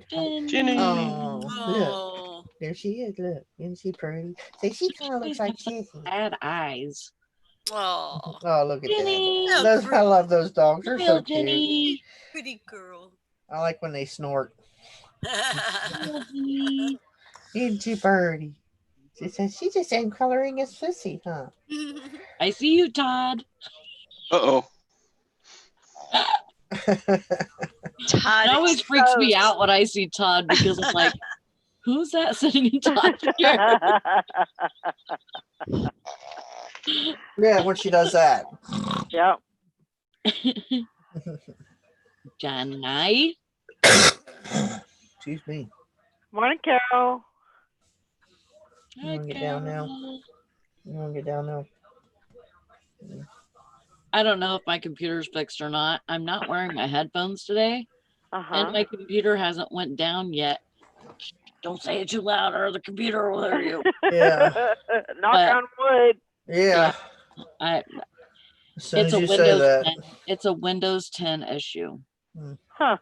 Jenny. Jenny. Oh, there she is. Look, isn't she pretty? So she kind of looks like Sissy. Bad eyes. Oh, look at Jenny. that. I love those dogs. They're so Jenny. cute. Pretty girl. I like when they snort. Jenny. Isn't she pretty? She says she's the same coloring as Sissy, huh? I see you, Todd. Uh-oh. Todd, It always freaks me out when I see Todd, because I'm like, who's that sitting in Todd's chair? Yeah, when she does that. Yep. Johnny. Excuse me. Morning, Carol. You want to get down now? You want to get down now? I don't know if my computer's fixed or not. I'm not wearing my headphones today, and Uh-huh. my computer hasn't went down yet. Don't say it too loud or the computer will hear you. Yeah. Knock But- on wood. Yeah. I, As soon it's as a you say Windows that. 10. It's a Windows 10 issue. Huh.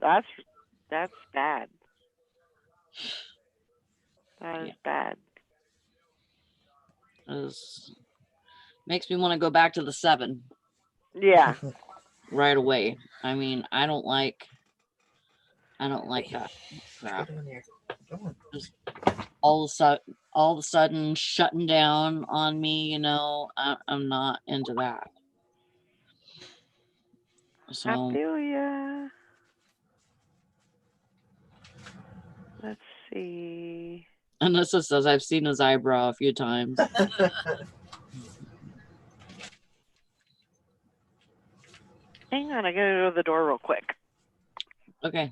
That's bad. That is Yeah. bad. Makes me want to go back to the 7 Yeah. right away. I mean, I don't like that crap. Go down here. Come on. All of a sudden shutting down on me, you know, I'm not into that. I So feel ya. Let's see. Anissa says I've seen his eyebrow a few times. Hang on, I gotta go to the door real quick. Okay.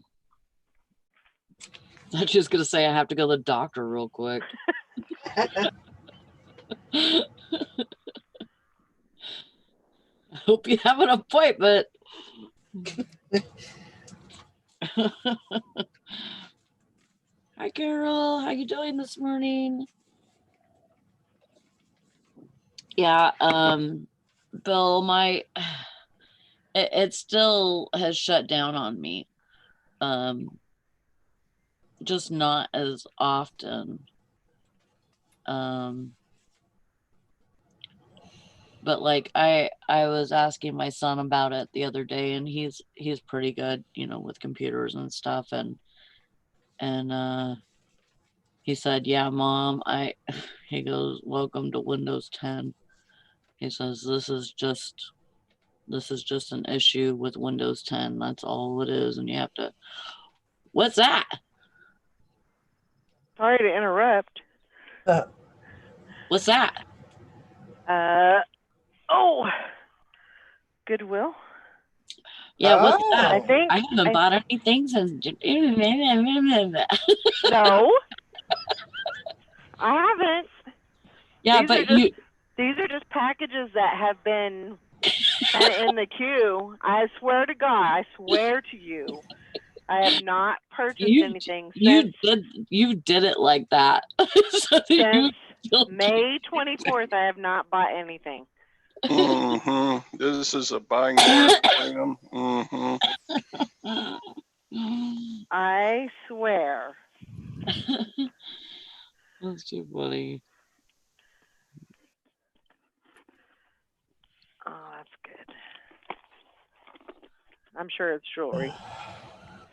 I was just gonna say I have to go to the doctor real quick. I hope you have an appointment. Hi Carol, how you doing this morning? Yeah, Bill, it still has shut down on me. Just not as often. But like I was asking my son about it the other day, and he's pretty good, you know, with computers and stuff, and he said, yeah, Mom, he goes, welcome to Windows 10. He says this is just an issue with Windows 10. That's all it is, and you have to. What's that? Sorry to interrupt. What's that? Oh, Goodwill. Yeah, what's that? I think I haven't bought anything since. No, I haven't. Yeah, These but are just, these are just packages that have been kind of in the queue. I swear to God, I swear to you, I have not purchased anything you since did it like that. So that you since still May 24th. I have not bought anything. Mm-hmm. This is a buying moratorium. Mm-hmm. I swear. That's too funny. Oh, that's good. I'm sure it's jewelry.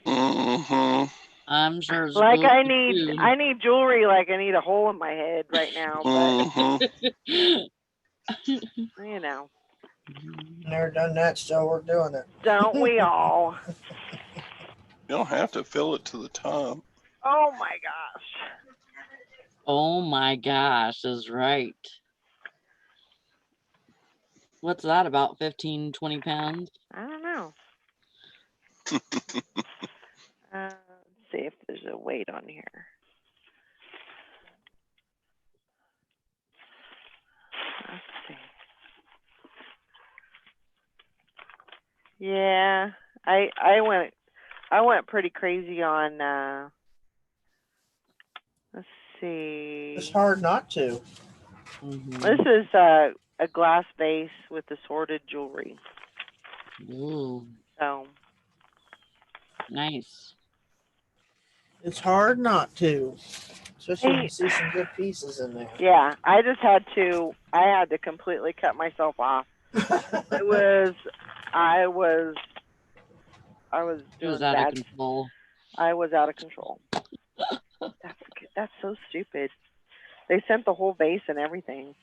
Mm-hmm. I'm sure it's Like good I for need you. jewelry like I need a hole in my head right now, but Mm-hmm. you know, Never done that, still we're doing it. don't we all? You don't have to fill it to the top. Oh my gosh. Oh my gosh, is right. What's that, about 15, 20 pounds? I don't know. Let's see if there's a weight on here. Let's see. Yeah, I went pretty crazy on. Let's see. It's hard not to. Mhm. This is a glass vase with assorted jewelry. Ooh, So nice. It's hard not to. Especially when Hey. you see some good pieces in there. yeah, I had to completely cut myself off. I was It was doing out bad. of control. I was out of control. That's so stupid. They sent the whole vase and everything.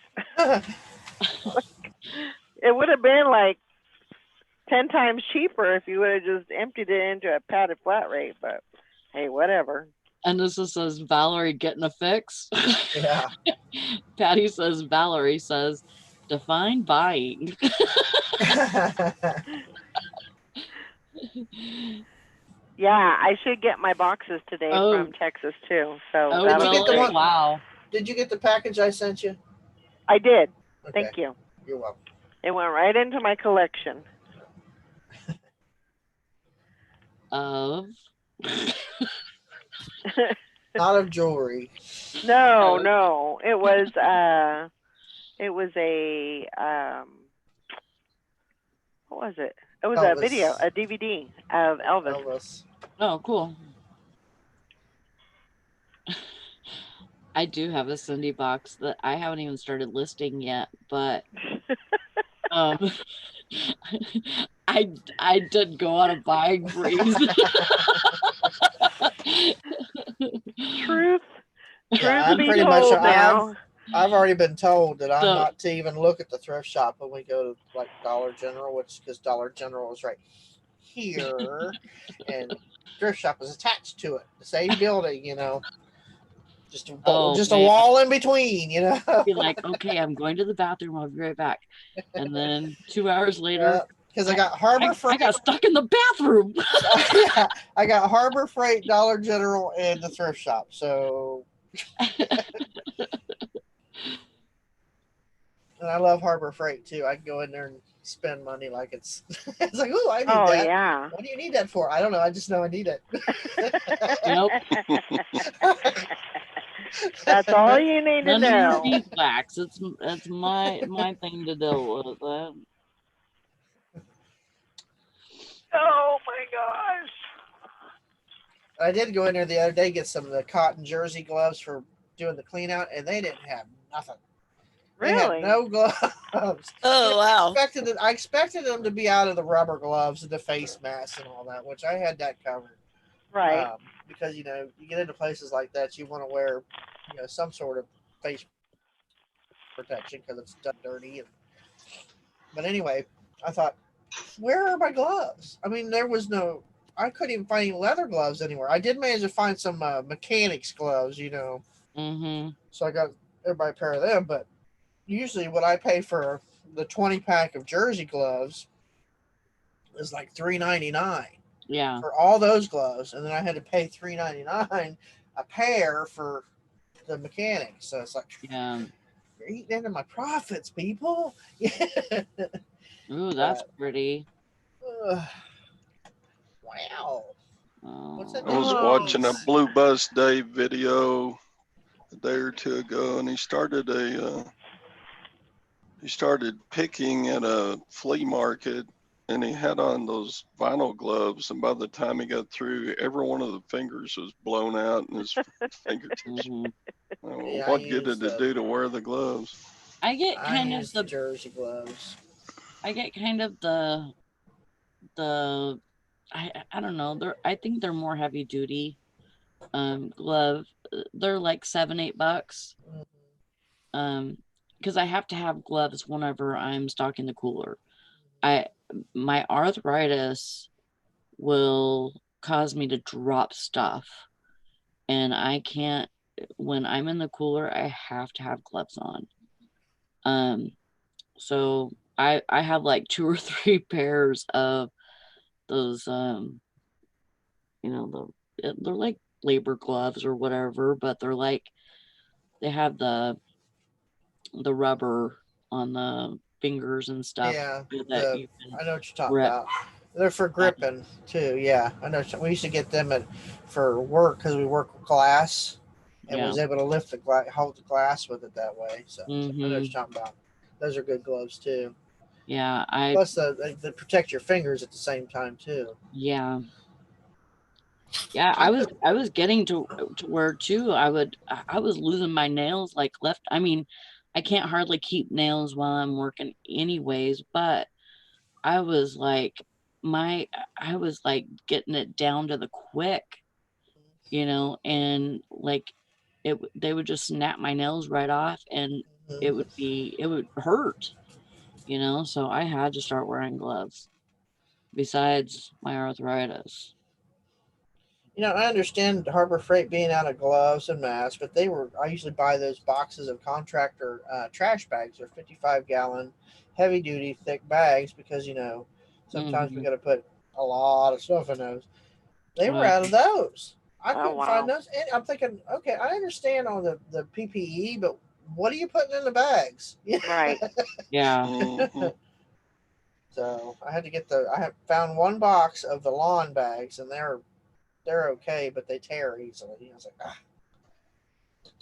It would have been like 10 times cheaper if you would have just emptied it into a padded flat rate, but hey, whatever. And this just says Valerie getting a fix. Yeah. Patty says Valerie says define buying. Yeah, I should get my boxes today Oh. from Texas too. So Oh, Did that'll you be get the great. one- Wow. Did you get the package I sent you? I did. Okay. Thank you. You're welcome. It went right into my collection. Of Not of jewelry. No, Oh. no. It was a what was it? It was a video, Elvis. a DVD of Elvis. Elvis. Oh, cool. I do have a Cindy box that I haven't even started listing yet, but I did go on a buying freeze. Truth Yeah, I'm be pretty much. told now. I've already been told that I'm So- not to even look at the thrift shop when we go to like Dollar General, which because Dollar General is right here, and thrift shop is attached to it, the same building. You know, just a Oh, just man. a wall in between. You know. Be like, okay, I'm going to the bathroom. I'll be right back. And then 2 hours later, Because I got Harbor I Freight. got stuck in the bathroom. Yeah, I got Harbor Freight, Dollar General, and the thrift shop. So, and I love Harbor Freight too. I can go in there and spend money like it's. It's like, oh, I need Oh that. yeah. What do you need that for? I don't know. I just know I need it. Nope. That's all you need to None of your know. beeswax. It's my thing to deal with. Oh my gosh. I did go in there the other day get some of the cotton jersey gloves for doing the clean out, and they didn't have nothing. They Really? had no gloves. Oh, wow. I expected them to be out of the rubber gloves and the face masks and all that, which I had that covered. Right. Because you know, you get into places like that, you want to wear, you know, some sort of face protection because it's done dirty. But anyway, I thought, where are my gloves? I mean, I couldn't even find any leather gloves anywhere. I did manage to find some mechanics gloves, you know, Mm-hmm. so I got everybody a pair of them. But usually, what I pay for the 20-pack of jersey gloves is like $3.99 Yeah. for all those gloves, and then I had to pay $3.99 a pair for the mechanics. So it's like, Yeah. you're eating into my profits, people. Yeah. Ooh, that's pretty. Wow. What's that I was Oh. watching a Blue Bus Dave video a day or two ago, and he started picking at a flea market, and he had on those vinyl gloves, and by the time he got through, every one of the fingers was blown out, and his fingertips. Mhm. Yeah, What I good used did it the- do to wear the gloves? I get I kind of used the the jersey gloves. I get kind of the I don't know. I think they're more heavy duty glove. They're like $7-8. Because I have to have gloves whenever I'm stocking the cooler. My arthritis will cause me to drop stuff, and I can't. When I'm in the cooler, I have to have gloves on. So I have like 2 or 3 pairs of those you know, they're like labor gloves or whatever, but they're like they have the rubber on the fingers and stuff. Yeah, so that the- you can I know what you're talking grip. about. They're for gripping too. Yeah, I know. We used to get them for work because we work with glass, and Yeah. was able to lift the glass, hold the glass with it that way. So I know what you're Mhm. talking about. Those are good gloves too. Yeah, Plus, they protect your fingers at the same time too. yeah. Yeah, I was getting to where too I was losing my nails like left. I mean, I can't hardly keep nails while I'm working anyways, but I was like I was like getting it down to the quick, you know, and like they would just snap my nails right off, and it would hurt, you know, so I had to start wearing gloves besides my arthritis. I understand Harbor Freight being out of gloves and masks, but I usually buy those boxes of contractor trash bags. They're 55-gallon, heavy duty, thick bags because, sometimes we Mhm. got to put a lot of stuff in those. They were Right. out of those. I Oh, couldn't find wow. those. And I'm thinking, okay, I understand on the PPE, but what are you putting in the bags? Right. Yeah. Mhm. So I have found one box of the lawn bags, and they're okay, but they tear easily. I was like,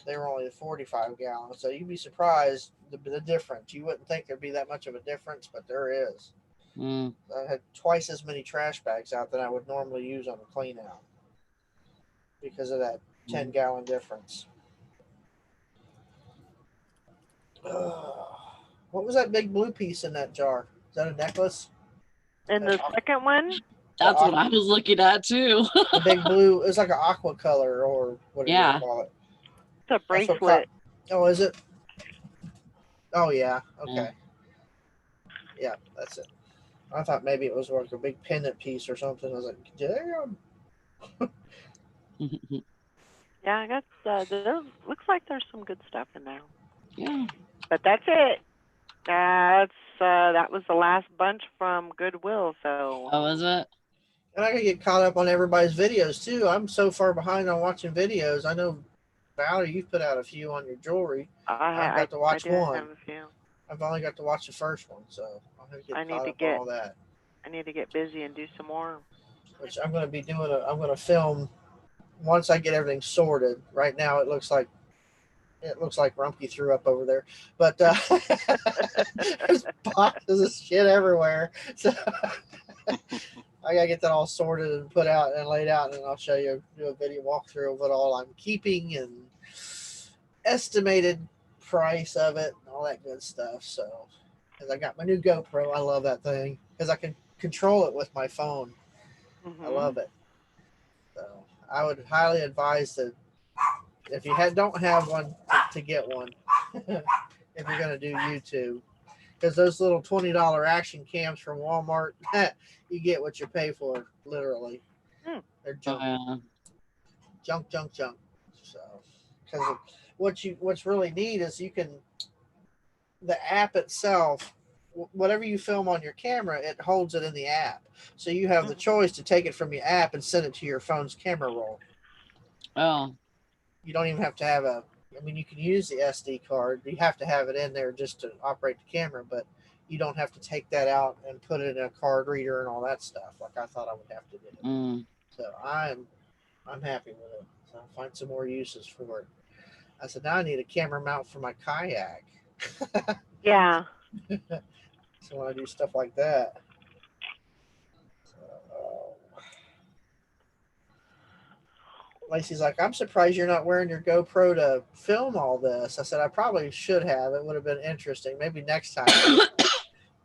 they were only 45 gallons, so you'd be surprised the difference. You wouldn't think there'd be that much of a difference, but there is. Mm. I had twice as many trash bags out than I would normally use on a clean out because of that 10-gallon difference. What was that big blue piece in that jar? Is that a necklace? And the second one, That's what I was looking at too. The big blue. It's like an aqua color or whatever you Yeah. call it. it's a That's what bracelet. Oh, is it? Oh yeah. Yeah. Okay. Yeah, that's it. I thought maybe it was like a big pendant piece or something. I was like, damn. Yeah, I got looks like there's some good stuff in there. Yeah. But that's it. That was the last bunch from Goodwill. So Oh, is it? And I gotta get caught up on everybody's videos too. I'm so far behind on watching videos. I know, Valerie, you've put out a few on your jewelry. I've got to watch I one. have a few. I've only got to watch the first one, so I'll have to get I need caught to up on get all that. I need to get busy and do some more. Which I'm going to be doing. I'm going to film once I get everything sorted. Right now, it looks like Rumpke threw up over there, but there's boxes of shit everywhere. So I gotta get that all sorted and put out and laid out, and I'll show you, do a video walkthrough of it all I'm keeping and estimated price of it and all that good stuff. So, because I got my new GoPro, I love that thing because I can control it with my phone. I love it. So I would highly advise that if you don't have one, to get one if you're gonna do YouTube. Because those little $20 action cams from Walmart, you get what you pay for, literally. They're junk, junk. So, because what's really neat is the app itself, whatever you film on your camera, it holds it in the app. So you have the choice to take it from your app and send it to your phone's camera roll. Oh. You don't even have to have you can use the SD card. You have to have it in there just to operate the camera, but you don't have to take that out and put it in a card reader and all that stuff like I thought I would have to do. Mm. So I'm happy with it. So I'll find some more uses for it. I said, now I need a camera mount for my kayak. Yeah. So when I do stuff like that. So, Lacey's like, I'm surprised you're not wearing your GoPro to film all this. I said, I probably should have. It would have been interesting. Maybe next time.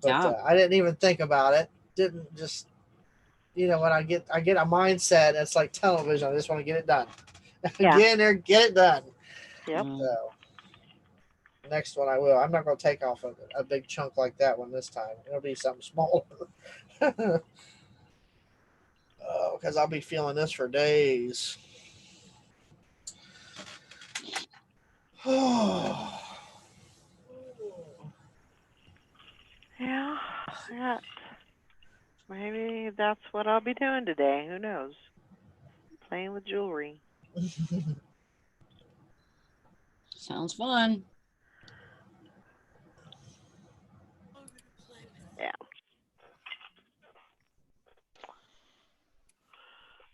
But Yeah. I didn't even think about it. Didn't just, when I get a mindset, it's like television. I just want to get it done. Yeah. Get in there, get it done. Yep. So next one I will. I'm not going to take off a big chunk like that one this time. It'll be something smaller. Because I'll be feeling this for days. Yeah. Maybe that's what I'll be doing today. Who knows? Playing with jewelry. Sounds fun. Yeah.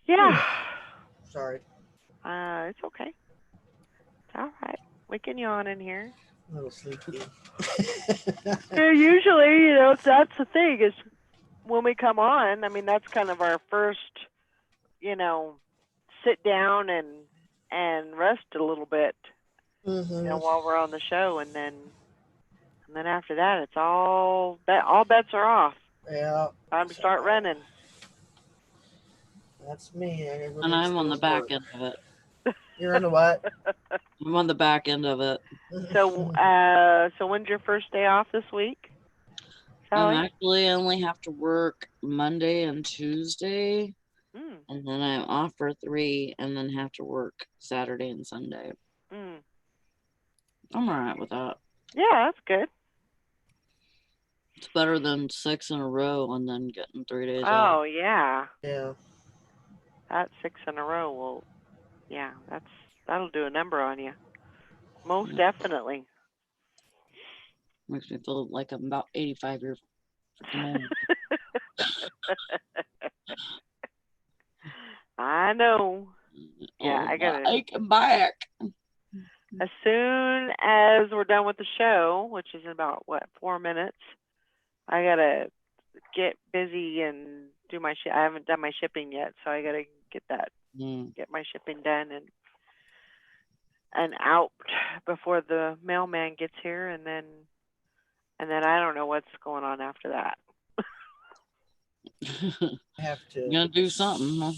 Yeah. Sorry. It's okay. It's all right. We can yawn in here. A little sleepy. Yeah, usually, that's the thing is when we come on, that's kind of our first, sit down and rest a little bit, while we're on the show, and then after that, it's all bets are off. Yeah. Time to start running. That's me. And I'm on the back end of it. You're on the what? I'm on the back end of it. So when's your first day off this week? Sally? I only have to work Monday and Tuesday. Mm, and then I'm off for 3 and then have to work Saturday and Sunday. mm. I'm all right with that. Yeah, that's good. It's better than 6 in a row and then getting 3 days off. Oh, yeah. Yeah. That 6 in a row will, yeah, that'll do a number on you. Most Yeah. definitely. Makes me feel like I'm about 85 years old. I know. Yeah, I gotta. I come back. As soon as we're done with the show, which is in about, what, 4 minutes, I gotta get busy and do my I haven't done my shipping yet, so I gotta get my shipping done and out before the mailman gets here, and then I don't know what's going on after that. I have to. You're gonna do something, huh?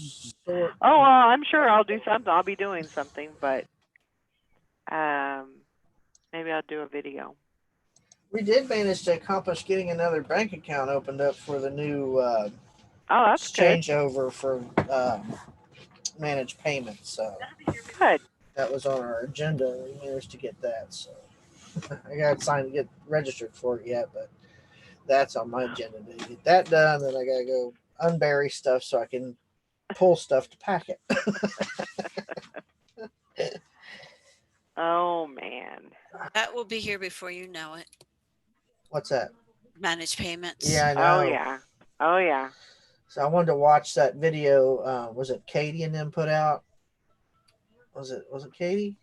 sort- Oh, well, I'm sure I'll do something. I'll be doing something, but maybe I'll do a video. We did manage to accomplish getting another bank account opened up for the new Oh, that's good. changeover for managed payments. So Good. that was on our agenda. We managed to get that. So I got signed to get registered for it yet, but that's on my agenda to get that done. Then I gotta go unbury stuff so I can pull stuff to pack it. Oh, man. That will be here before you know it. What's that? Managed payments. Yeah, I know. Oh, yeah. Oh, yeah. So I wanted to watch that video. Was it Katie and them put out? Was it Katie?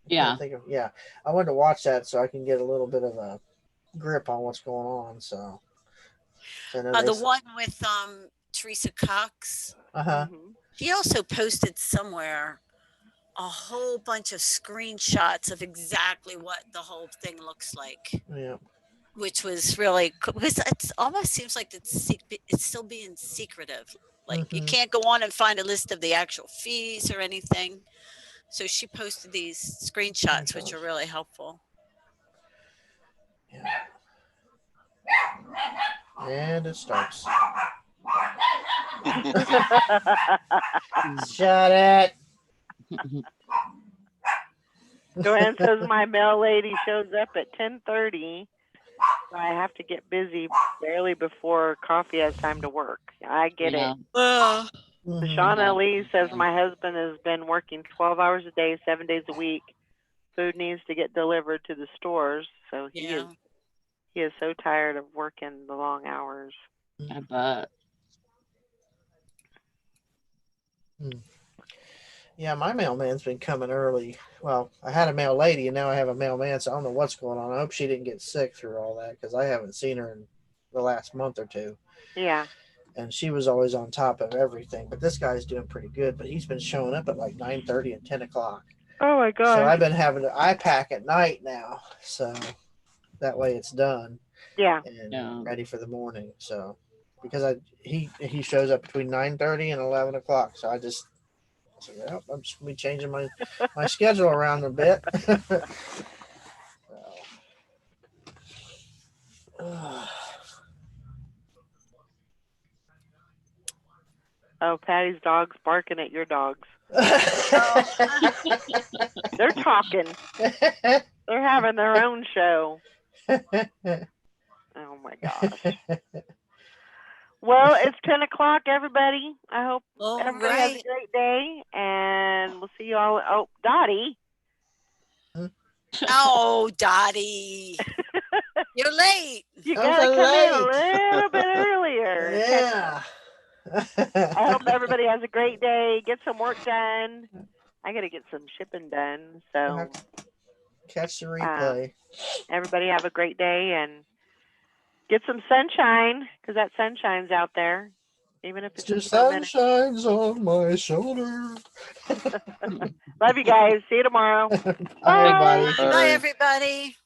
Yeah. Yeah. I wanted to watch that so I can get a little bit of a grip on what's going on. So The one with Teresa Cox. Uh-huh. Mhm. He also posted somewhere a whole bunch of screenshots of exactly what the whole thing looks like, Yeah. which was really because it almost seems like it's still being secretive. Like you Mhm. can't go on and find a list of the actual fees or anything. So she posted these screenshots, which are really helpful. Yeah. And it starts. Shut it. Joanne says my mail lady shows up at 10:30. So I have to get busy barely before coffee has time to work. I get it. Uh, Mhm. Shauna Lee says my husband has been working 12 hours a day, 7 days a week. Food needs to get delivered to the stores, so he is so tired of working the long hours. I bet. Yeah, my mailman's been coming early. Well, I had a mail lady and now I have a mailman, so I don't know what's going on. I hope she didn't get sick through all that because I haven't seen her in the last month or two. Yeah. And she was always on top of everything. But this guy's doing pretty good. But he's been showing up at like 9:30 and 10 o'clock. Oh my God. So I've been having to pack at night now. So that way it's done. Yeah. And ready for the morning. So because he shows up between 9:30 and 11 o'clock. So I just said, well, I'm just gonna be changing my schedule around a bit. Oh, Patty's dog's barking at your dogs. They're talking. They're having their own show. Oh my gosh. Well, it's 10 o'clock, everybody. I hope everybody has a great day, and we'll see you all. Oh, Dottie. Oh, Dottie. You're late. You gotta come in a little bit earlier. Yeah. I hope everybody has a great day. Get some work done. I gotta get some shipping done. So catch the replay. Everybody have a great day and get some sunshine because that sunshine's out there. Even if it's The just for a minute. sun shines on my shoulder. Love you guys. See you tomorrow. Bye, everybody. Bye, everybody.